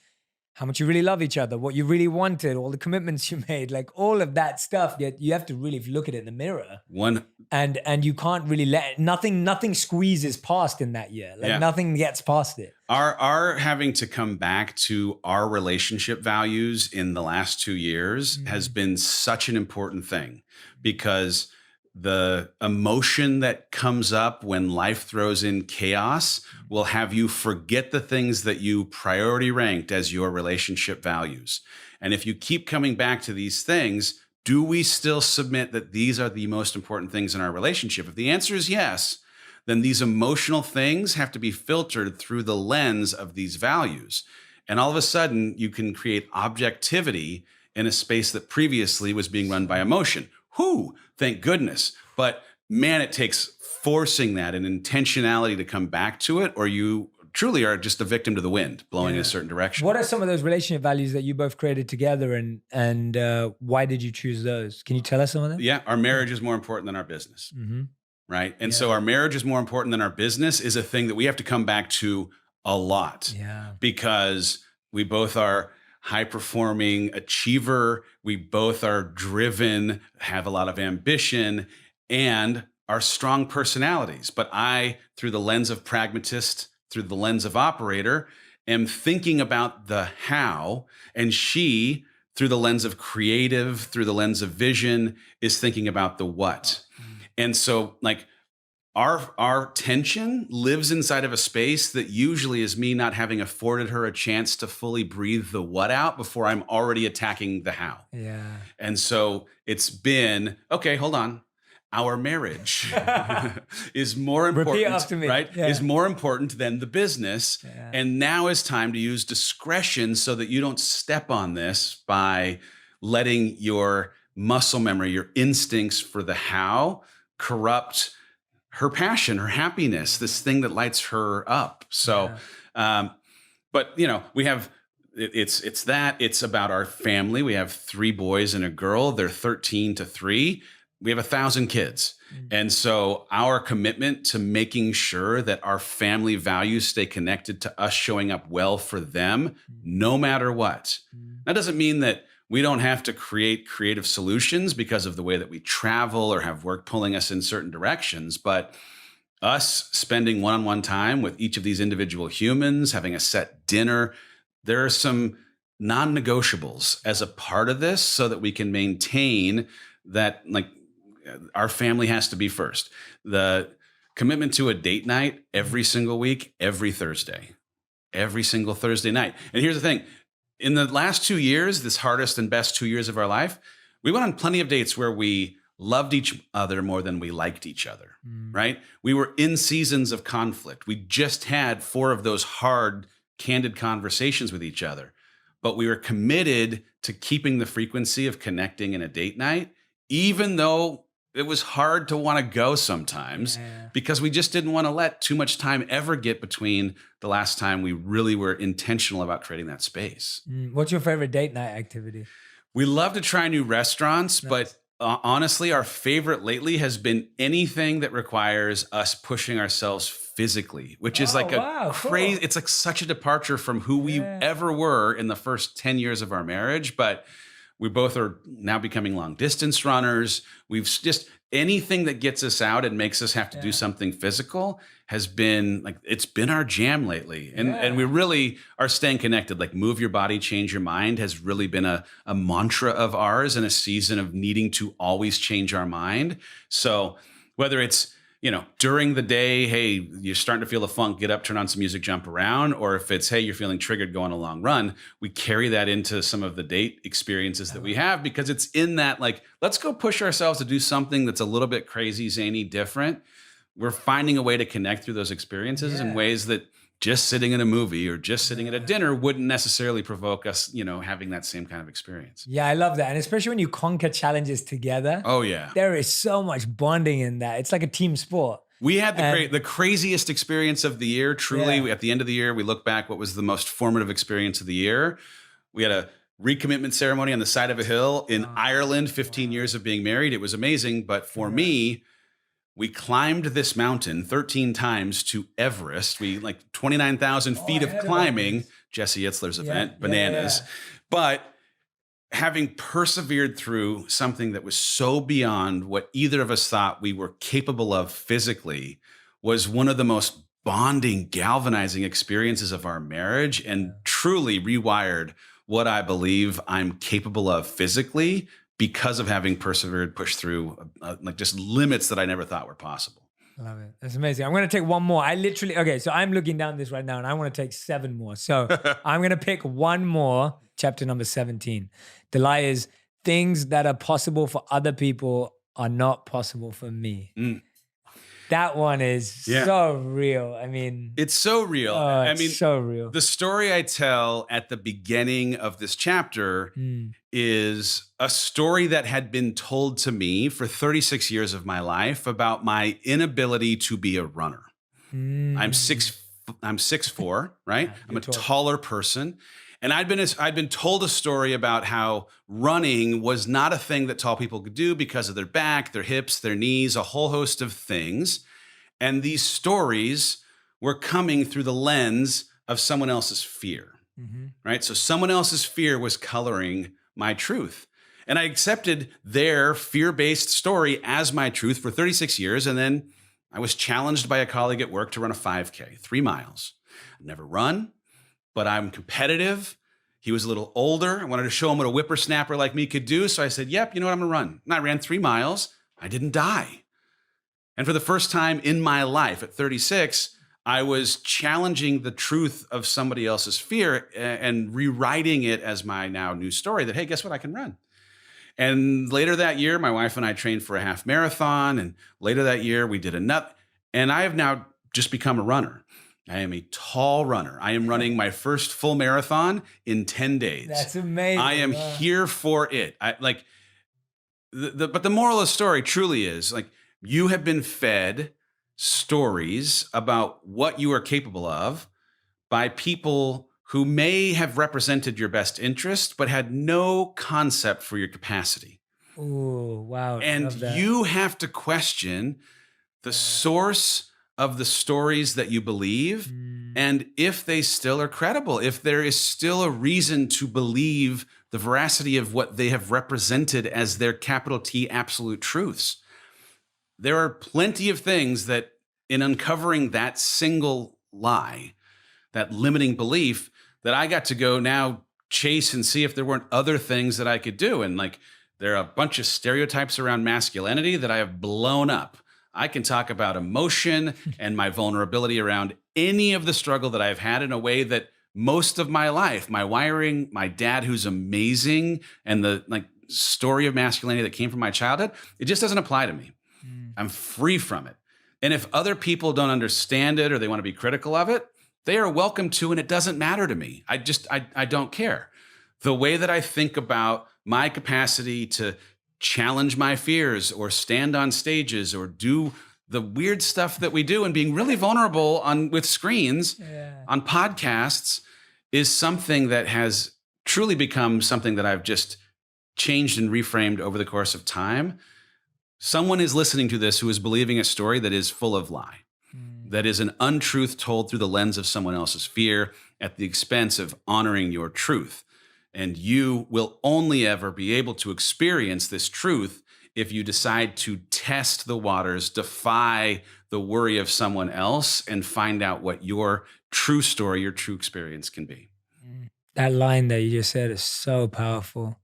how much you really love each other, what you really wanted, all the commitments you made, like all of that stuff. Yet you have to really look at it in the mirror. One, And you can't really let nothing squeezes past in that year. Like nothing gets past it. our having to come back to our relationship values in the last 2 years has been such an important thing, because the emotion that comes up when life throws in chaos will have you forget the things that you priority ranked as your relationship values. And if you keep coming back to these things, do we still submit that these are the most important things in our relationship? If the answer is yes, then these emotional things have to be filtered through the lens of these values. And all of a sudden, you can create objectivity in a space that previously was being run by emotion. Whew, thank goodness. But man, it takes forcing that and intentionality to come back to it, or you truly are just a victim to the wind blowing in a certain direction. What are some of those relationship values that you both created together, and why did you choose those? Can you tell us some of them? Yeah, our marriage is more important than our business, right? And so our marriage is more important than our business is a thing that we have to come back to a lot, because we both are high performing achiever. We both are driven, have a lot of ambition, and are strong personalities. But I, through the lens of pragmatist, through the lens of operator, am thinking about the how, and she, through the lens of creative, through the lens of vision, is thinking about the what. And so like our tension lives inside of a space that usually is me not having afforded her a chance to fully breathe the what out before I'm already attacking the how. Yeah. And so it's been, okay, hold on. Our marriage is more important, Repeat after me. right? Is more important than the business. And now is time to use discretion so that you don't step on this by letting your muscle memory, your instincts for the how corrupt her passion, her happiness, this thing that lights her up. So, but you know, we have, it's about our family. We have 3 boys and a girl. They're 13 to 3. We have 1,000 kids. And so our commitment to making sure that our family values stay connected to us showing up well for them, no matter what. That doesn't mean that we don't have to create creative solutions because of the way that we travel or have work pulling us in certain directions. But us spending one-on-one time with each of these individual humans, having a set dinner, there are some non-negotiables as a part of this so that we can maintain that, like, our family has to be first. The commitment to a date night every single week, every Thursday, every single Thursday night. And here's the thing. In the last 2 years, this hardest and best 2 years of our life, we went on plenty of dates where we loved each other more than we liked each other, right? We were in seasons of conflict. We just had 4 of those hard, candid conversations with each other, but we were committed to keeping the frequency of connecting in a date night, even though it was hard to want to go sometimes because we just didn't want to let too much time ever get between the last time we really were intentional about creating that space. What's your favorite date night activity? We love to try new restaurants, but honestly, our favorite lately has been anything that requires us pushing ourselves physically, which is like crazy. Cool. It's like such a departure from who we ever were in the first 10 years of our marriage. But we both are now becoming long distance runners. We've just anything that gets us out and makes us have to do something physical has been like, it's been our jam lately. And we really are staying connected. Like move your body, change your mind has really been a mantra of ours in a season of needing to always change our mind. So whether it's, you know, during the day, hey, you're starting to feel the funk, get up, turn on some music, jump around. Or if it's, hey, you're feeling triggered, go on a long run, we carry that into some of the date experiences that we have because it's in that, like, let's go push ourselves to do something that's a little bit crazy, zany, different. We're finding a way to connect through those experiences in ways that just sitting in a movie or just sitting at a dinner wouldn't necessarily provoke us, you know, having that same kind of experience. Yeah, I love that. And especially when you conquer challenges together. Oh, yeah. There is so much bonding in that. It's like a team sport. We had the craziest experience of the year. Truly, at the end of the year, we look back, what was the most formative experience of the year? We had a recommitment ceremony on the side of a hill in Ireland, 15 years of being married. It was amazing. But for me, we climbed this mountain 13 times to Everest. We like 29,000 feet of climbing Jesse Itzler's Yeah, event, Bananas. yeah. But having persevered through something that was so beyond what either of us thought we were capable of physically was one of the most bonding, galvanizing experiences of our marriage and truly rewired what I believe I'm capable of physically because of having persevered, pushed through like just limits that I never thought were possible. Love it. That's amazing. I'm going to take one more. Okay, so I'm looking down this right now and I want to take 7 more. So I'm going to pick one more, chapter number 17. The lie is things that are possible for other people are not possible for me. Mm. That one is so real. I mean, it's so real. It's so real. The story I tell at the beginning of this chapter is a story that had been told to me for 36 years of my life about my inability to be a runner. I'm 6'4", right? I'm a taller person. And I'd been told a story about how running was not a thing that tall people could do because of their back, their hips, their knees, a whole host of things. And these stories were coming through the lens of someone else's fear, right? So someone else's fear was coloring my truth. And I accepted their fear-based story as my truth for 36 years. And then I was challenged by a colleague at work to run a 5K, 3 miles. I've never run, but I'm competitive. He was a little older. I wanted to show him what a whippersnapper like me could do. So I said, yep, you know what, I'm gonna run. And I ran 3 miles. I didn't die. And for the first time in my life at 36, I was challenging the truth of somebody else's fear and rewriting it as my now new story that, hey, guess what? I can run. And later that year, my wife and I trained for a half marathon. And later that year, we did a nut. And I have now just become a runner. I am a tall runner. I am running my first full marathon in 10 days. That's amazing. I am here for it. But the moral of the story truly is like, you have been fed stories about what you are capable of by people who may have represented your best interest, but had no concept for your capacity. Oh, wow. And you have to question the source of the stories that you believe and if they still are credible, if there is still a reason to believe the veracity of what they have represented as their capital T absolute truths. There are plenty of things that in uncovering that single lie, that limiting belief, that I got to go now chase and see if there weren't other things that I could do. And like, there are a bunch of stereotypes around masculinity that I have blown up. I can talk about emotion and my vulnerability around any of the struggle that I've had in a way that most of my life, my wiring, my dad, who's amazing, and the like story of masculinity that came from my childhood, it just doesn't apply to me. I'm free from it. And if other people don't understand it or they want to be critical of it, they are welcome to, and it doesn't matter to me. I don't care. The way that I think about my capacity to challenge my fears or stand on stages or do the weird stuff that we do and being really vulnerable with screens on podcasts is something that has truly become something that I've just changed and reframed over the course of time. Someone is listening to this who is believing a story that is full of lie, that is an untruth told through the lens of someone else's fear at the expense of honoring your truth. And you will only ever be able to experience this truth if you decide to test the waters, defy the worry of someone else, and find out what your true story, your true experience can be. That line that you just said is so powerful.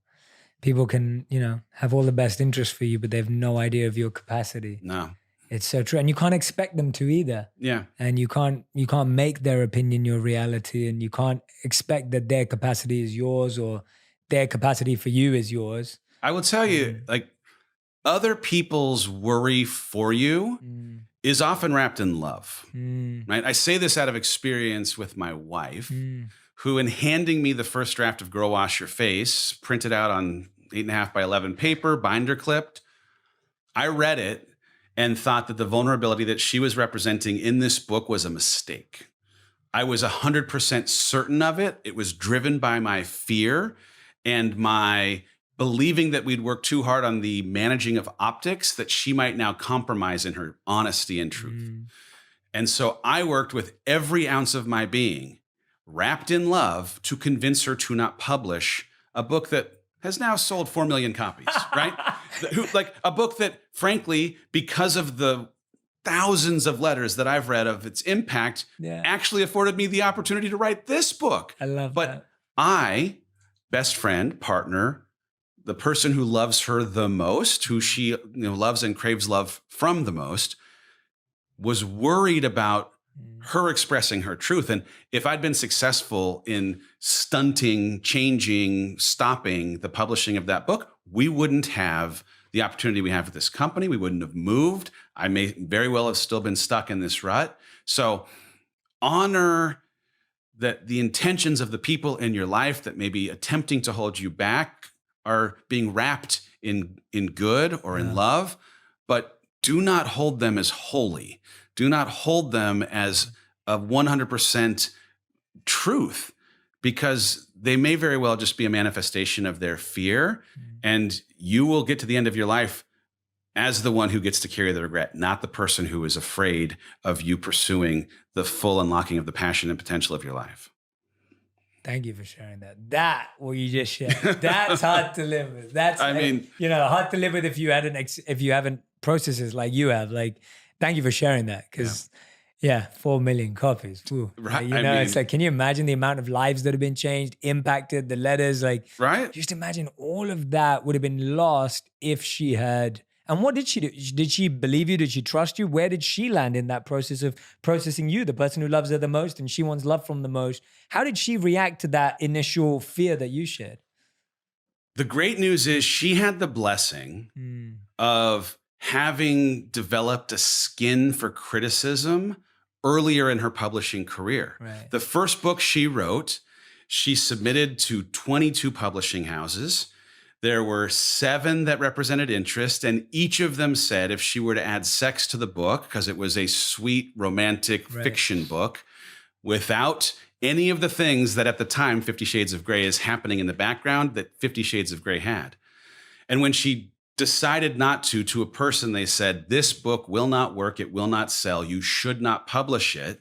People can, have all the best interest for you, but they have no idea of your capacity. No. It's so true. And you can't expect them to either. Yeah. And you can't make their opinion your reality, and you can't expect that their capacity is yours or their capacity for you is yours. I will tell you, like, other people's worry for you is often wrapped in love, right? I say this out of experience with my wife, who in handing me the first draft of Girl Wash Your Face, printed out on 8.5 by 11 paper, binder clipped, I read it and thought that the vulnerability that she was representing in this book was a mistake. I was 100% certain of it. It was driven by my fear and my believing that we'd worked too hard on the managing of optics, that she might now compromise in her honesty and truth. And so I worked with every ounce of my being wrapped in love to convince her to not publish a book that has now sold 4 million copies, right? Like a book that, frankly, because of the thousands of letters that I've read of its impact, actually afforded me the opportunity to write this book. I love that. I, best friend, partner, the person who loves her the most, who she loves and craves love from the most, was worried about her expressing her truth. And if I'd been successful in stunting, changing, stopping the publishing of that book, we wouldn't have the opportunity we have with this company. We wouldn't have moved. I may very well have still been stuck in this rut. So honor that the intentions of the people in your life that may be attempting to hold you back are being wrapped in good or in love, but do not hold them as holy. Do not hold them as a 100% truth, because they may very well just be a manifestation of their fear. And you will get to the end of your life as the one who gets to carry the regret, not the person who is afraid of you pursuing the full unlocking of the passion and potential of your life. Thank you for sharing that. That, what you just shared, that's hard to live with. That's, hard to live with if you haven't processes like you have. Like, thank you for sharing that, because 4 million copies. Ooh. Right. It's like, can you imagine the amount of lives that have been changed, impacted, the letters? Like, right. Just imagine all of that would have been lost if she had. And what did she do? Did she believe you? Did she trust you? Where did she land in that process of processing you, the person who loves her the most and she wants love from the most? How did she react to that initial fear that you shared? The great news is she had the blessing of having developed a skin for criticism earlier in her publishing career. Right. The first book she wrote, she submitted to 22 publishing houses. There were 7 that represented interest, and each of them said if she were to add sex to the book, because it was a sweet, romantic fiction book, without any of the things that at the time 50 Shades of Grey is happening in the background that 50 Shades of Grey had. And when she decided not to a person, they said, this book will not work. It will not sell. You should not publish it.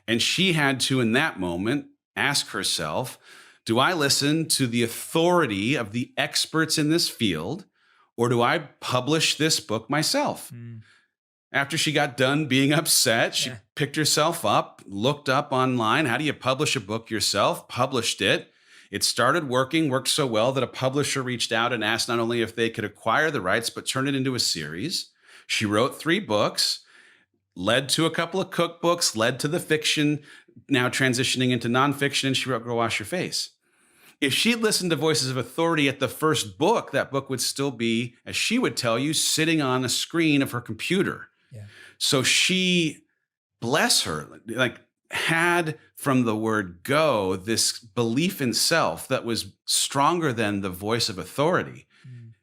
And she had to, in that moment, ask herself, do I listen to the authority of the experts in this field, or do I publish this book myself? After she got done being upset, she picked herself up, looked up online. How do you publish a book yourself? Published it. It started worked so well that a publisher reached out and asked not only if they could acquire the rights, but turn it into a series. She wrote 3 books, led to a couple of cookbooks, led to the fiction, now transitioning into nonfiction, and she wrote Go Wash Your Face. If she'd listened to voices of authority at the first book, that book would still be, as she would tell you, sitting on a screen of her computer. Yeah. So she, bless her, had from the word go this belief in self that was stronger than the voice of authority.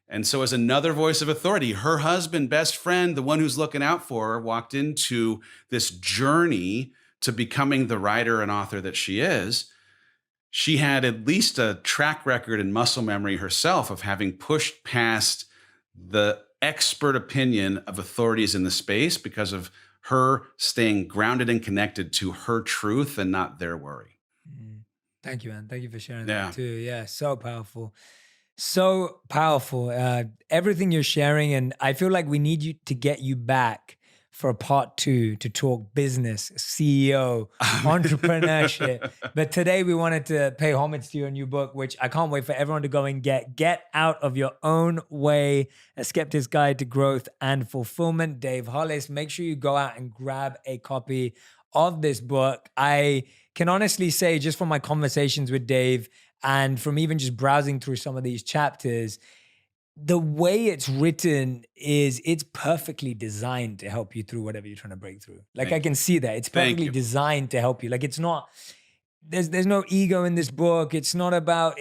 And so as another voice of authority, her husband, best friend, the one who's looking out for her, walked into this journey to becoming the writer and author that she is. She had at least a track record and muscle memory herself of having pushed past the expert opinion of authorities in the space because of her staying grounded and connected to her truth and not their worry. Thank you, man. Thank you for sharing that too. Yeah, so powerful. So powerful. Everything you're sharing, and I feel like we need you to get you back for a part 2 to talk business, CEO, entrepreneurship. But today we wanted to pay homage to your new book, which I can't wait for everyone to go and get Out of Your Own Way, A Skeptic's Guide to Growth and Fulfillment. Dave Hollis, make sure you go out and grab a copy of this book. I can honestly say, just from my conversations with Dave and from even just browsing through some of these chapters, the way it's written it's perfectly designed to help you through whatever you're trying to break through. Like, I can see that. It's perfectly designed to help you. Like, it's not, there's no ego in this book. It's not about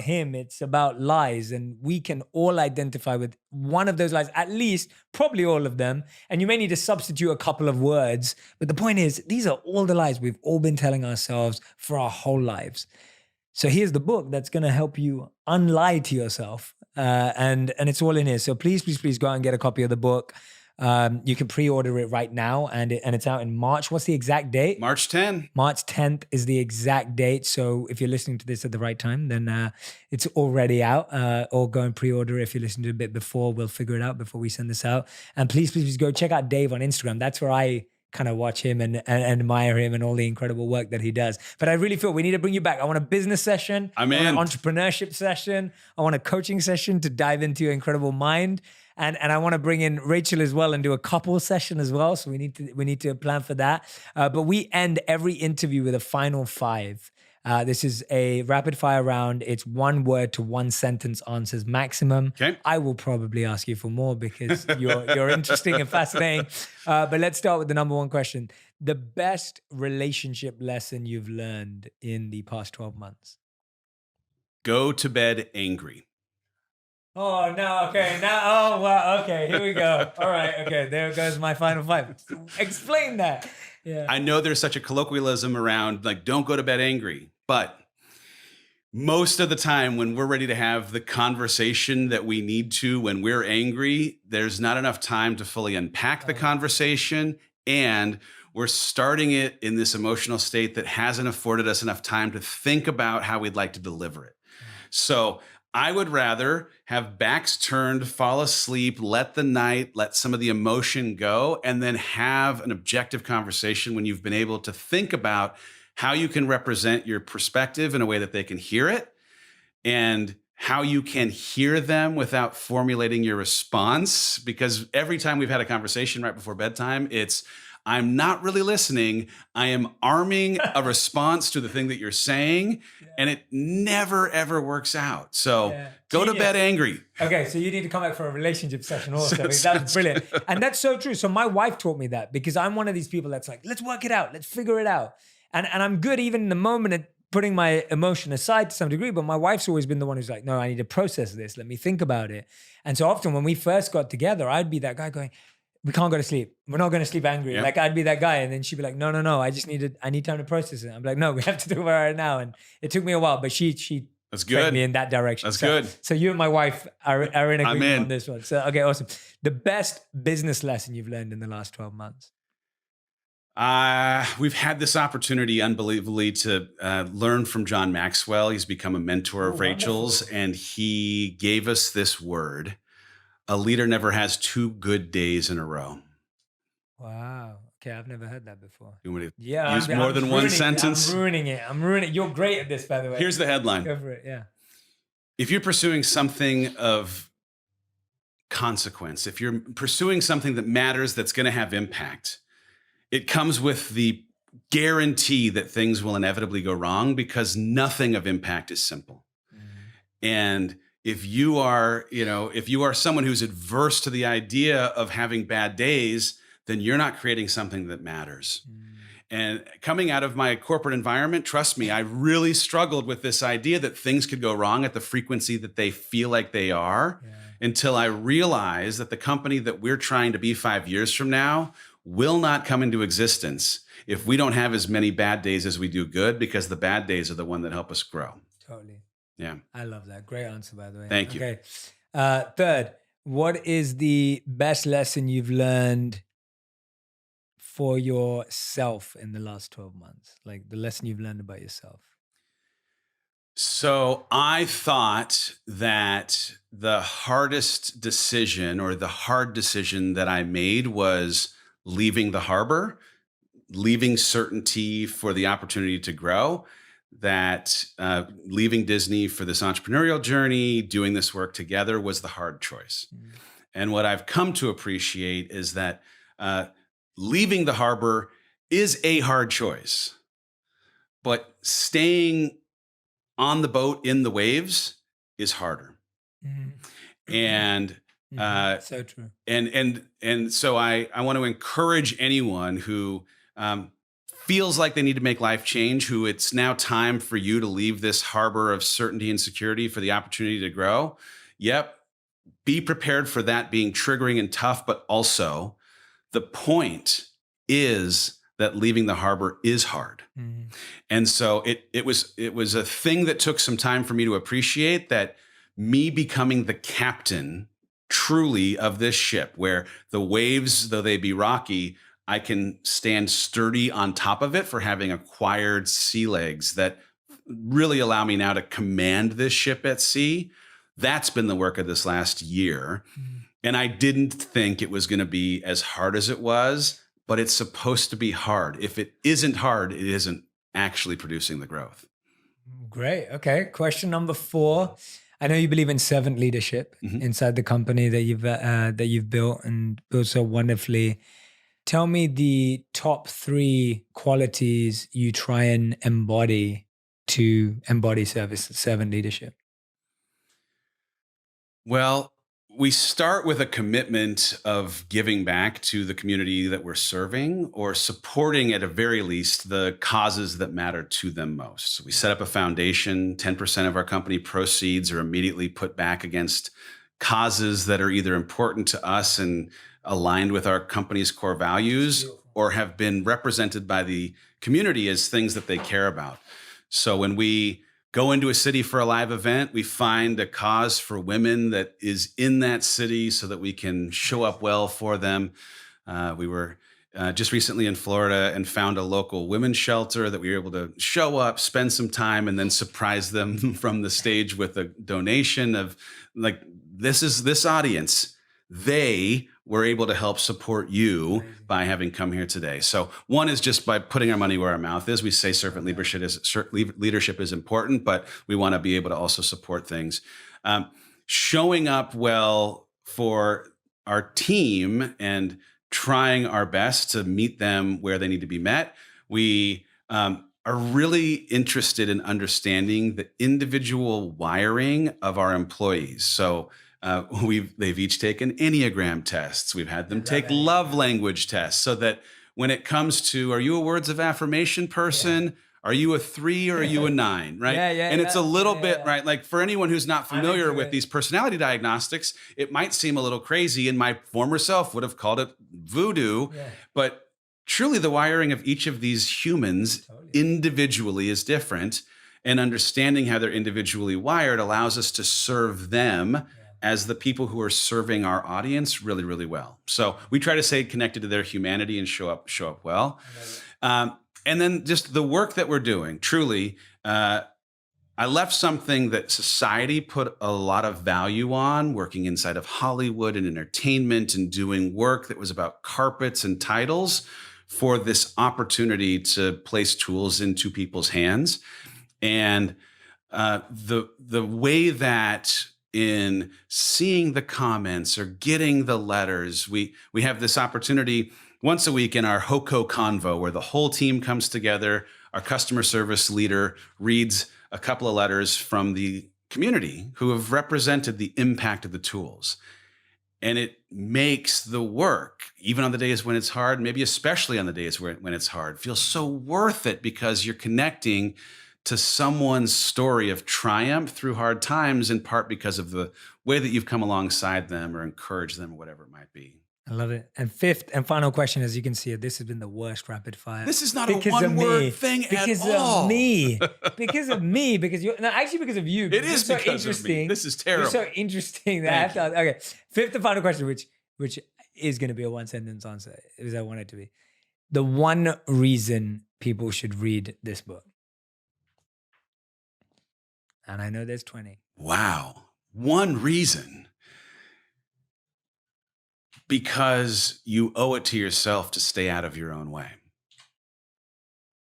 him. It's about lies. And we can all identify with one of those lies, at least, probably all of them. And you may need to substitute a couple of words. But the point is, these are all the lies we've all been telling ourselves for our whole lives. So here's the book that's going to help you unlie to yourself. And it's all in here. So please go out and get a copy of the book. You can pre-order it right now, and it's out in March. What's the exact date? March 10. March 10th is the exact date. So if you're listening to this at the right time, then it's already out. Or go and pre-order it. If you're listening to it a bit before, we'll figure it out before we send this out. And please go check out Dave on Instagram. That's where I kind of watch him and admire him and all the incredible work that he does. But I really feel we need to bring you back. I want a business session. I'm in. I want an entrepreneurship session. I want a coaching session to dive into your incredible mind. And I want to bring in Rachel as well and do a couple session as well. So we need to plan for that. But we end every interview with a final five. This is a rapid fire round. It's 1 word to 1 sentence answers maximum. Okay. I will probably ask you for more because you're interesting and fascinating. But let's start with the number 1 question. The best relationship lesson you've learned in the past 12 months? Go to bed angry. Oh, no. Okay. Now, oh, wow. Okay. Here we go. All right. Okay. There goes my final 5. Explain that. Yeah. I know there's such a colloquialism around like, don't go to bed angry. But most of the time when we're ready to have the conversation that we need to, when we're angry, there's not enough time to fully unpack the conversation. And we're starting it in this emotional state that hasn't afforded us enough time to think about how we'd like to deliver it. So I would rather have backs turned, fall asleep, let some of the emotion go, and then have an objective conversation when you've been able to think about how you can represent your perspective in a way that they can hear it, and how you can hear them without formulating your response. Because every time we've had a conversation right before bedtime, it's, I'm not really listening. I am arming a response to the thing that you're saying, and it never, ever works out. So go to bed angry. Okay, so you need to come back for a relationship session also. That's brilliant. And that's so true. So my wife taught me that because I'm one of these people that's like, let's work it out. Let's figure it out. And I'm good even in the moment at putting my emotion aside to some degree, but my wife's always been the one who's like, no, I need to process this. Let me think about it. And so often when we first got together, I'd be that guy going, we can't go to sleep. We're not going to sleep angry. Yep. Like I'd be that guy. And then she'd be like, no, I need time to process it. I'm like, no, we have to do it right now. And it took me a while, but she That's trained good. me in that direction. That's so, good. So you and my wife are in agreement in. on this one. So, okay, awesome. The best business lesson you've learned in the last 12 months? We've had this opportunity, unbelievably, to learn from John Maxwell. He's become a mentor of Rachel's, and he gave us this word: a leader never has 2 good days in a row. Wow. Okay, I've never heard that before. You want to Yeah, more than one sentence? I'm ruining it. You're great at this, by the way. Here's the headline. Go for it. Yeah. If you're pursuing something of consequence, if you're pursuing something that matters, that's going to have impact, it comes with the guarantee that things will inevitably go wrong, because nothing of impact is simple. And if you are someone who's adverse to the idea of having bad days, then you're not creating something that matters. And coming out of my corporate environment, trust me, I really struggled with this idea that things could go wrong at the frequency that they feel like they are, until I realized that the company that we're trying to be 5 years from now will not come into existence if we don't have as many bad days as we do good, because the bad days are the one that help us grow. Totally. Yeah. I love that. Great answer, by the way. Thank you. Okay. Third, what is the best lesson you've learned for yourself in the last 12 months? Like the lesson you've learned about yourself. So I thought that the hardest decision, or the hard decision that I made, was leaving the harbor, leaving certainty for the opportunity to grow, that leaving Disney for this entrepreneurial journey, doing this work together, was the hard choice. And what I've come to appreciate is that leaving the harbor is a hard choice, but staying on the boat in the waves is harder. And so true. And so I want to encourage anyone who feels like they need to make life change, who it's now time for you to leave this harbor of certainty and security for the opportunity to grow. Yep. Be prepared for that being triggering and tough, but also the point is that leaving the harbor is hard. And so it was a thing that took some time for me to appreciate, that me becoming the captain truly of this ship, where the waves, though they be rocky, I can stand sturdy on top of it for having acquired sea legs that really allow me now to command this ship at sea. That's been the work of this last year. And I didn't think it was going to be as hard as it was, but it's supposed to be hard. If it isn't hard, it isn't actually producing the growth. Great. Okay. Question number 4. I know you believe in servant leadership inside the company that you've built and built so wonderfully. Tell me the top 3 qualities you try and embody to embody servant leadership. Well, we start with a commitment of giving back to the community that we're serving, or supporting at a very least the causes that matter to them most. So we set up a foundation. 10% of our company proceeds are immediately put back against causes that are either important to us and aligned with our company's core values, or have been represented by the community as things that they care about. So when we go into a city for a live event, we find a cause for women that is in that city so that we can show up well for them. We were just recently in Florida and found a local women's shelter that we were able to show up, spend some time, and then surprise them from the stage with a donation of, like, this audience. They were able to help support you by having come here today. So one is just by putting our money where our mouth is. We say servant leadership is important, but we want to be able to also support things. Showing up well for our team and trying our best to meet them where they need to be met. We are really interested in understanding the individual wiring of our employees. So they've each taken Enneagram tests. We've had them take love language tests, so that when it comes to, are you a words of affirmation person? Yeah. Are you a 3 or are you a 9? Right. And it's a little bit, right? Like, for anyone who's not familiar with these personality diagnostics, it might seem a little crazy. And my former self would have called it voodoo, but truly the wiring of each of these humans individually is different. And understanding how they're individually wired allows us to serve them as the people who are serving our audience really, really well. So we try to stay connected to their humanity and show up well. And then just the work that we're doing, truly, I left something that society put a lot of value on, working inside of Hollywood and entertainment and doing work that was about carpets and titles, for this opportunity to place tools into people's hands. And the way that, in seeing the comments or getting the letters, we have this opportunity once a week in our HOCO Convo, where the whole team comes together. Our customer service leader reads a couple of letters from the community who have represented the impact of the tools. And it makes the work, even on the days when it's hard, maybe especially on the days when it's hard, feel so worth it, because you're connecting to someone's story of triumph through hard times, in part because of the way that you've come alongside them or encouraged them, or whatever it might be. I love it. And 5th and final question, as you can see, this has been the worst rapid fire. This is not a one-word thing at all. Because of me. Because of me. Because because of you. It is so because of me. This is terrible. It's so interesting that okay. 5th and final question, which is going to be a 1-sentence answer, as I want it to be. The one reason people should read this book. And I know there's 20. Wow. One reason. Because you owe it to yourself to stay out of your own way.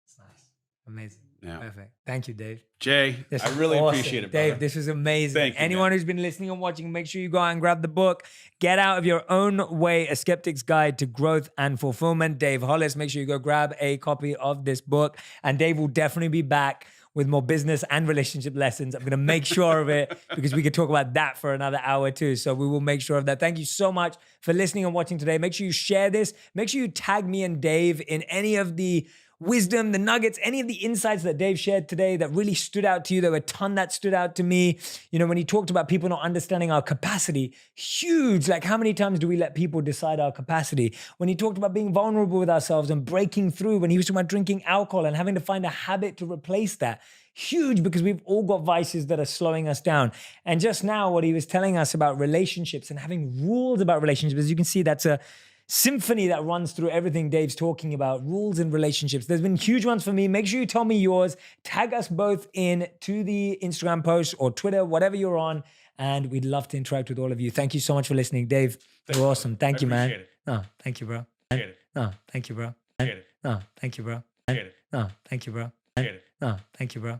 That's nice. Amazing. Yeah. Perfect. Thank you, Dave. Jay, I really appreciate it, brother. Dave, this was amazing. Thank you, Anyone man. who's been listening and watching, make sure you go out and grab the book. Get Out of Your Own Way, A Skeptic's Guide to Growth and Fulfillment. Dave Hollis, make sure you go grab a copy of this book. And Dave will definitely be back with more business and relationship lessons. I'm going to make sure of it, because we could talk about that for another hour too. So we will make sure of that. Thank you so much for listening and watching today. Make sure you share this. Make sure you tag me and Dave in any of the wisdom, the nuggets, any of the insights that Dave shared today that really stood out to you. There were a ton that stood out to me. You know, when he talked about people not understanding our capacity, huge. Like, how many times do we let people decide our capacity? When he talked about being vulnerable with ourselves and breaking through, when he was talking about drinking alcohol and having to find a habit to replace that, huge because we've all got vices that are slowing us down. And just now, what he was telling us about relationships and having rules about relationships, as you can see, that's a symphony that runs through everything Dave's talking about, rules in relationships. There's been huge ones for me. Make sure you tell me yours. Tag us both in to the Instagram post or Twitter, whatever you're on. And we'd love to interact with all of you. Thank you so much for listening. Dave, you're awesome. Thank you, man. No, thank you, bro. No, thank you, bro. No, thank you, bro. No, thank you, bro. No, thank you, bro.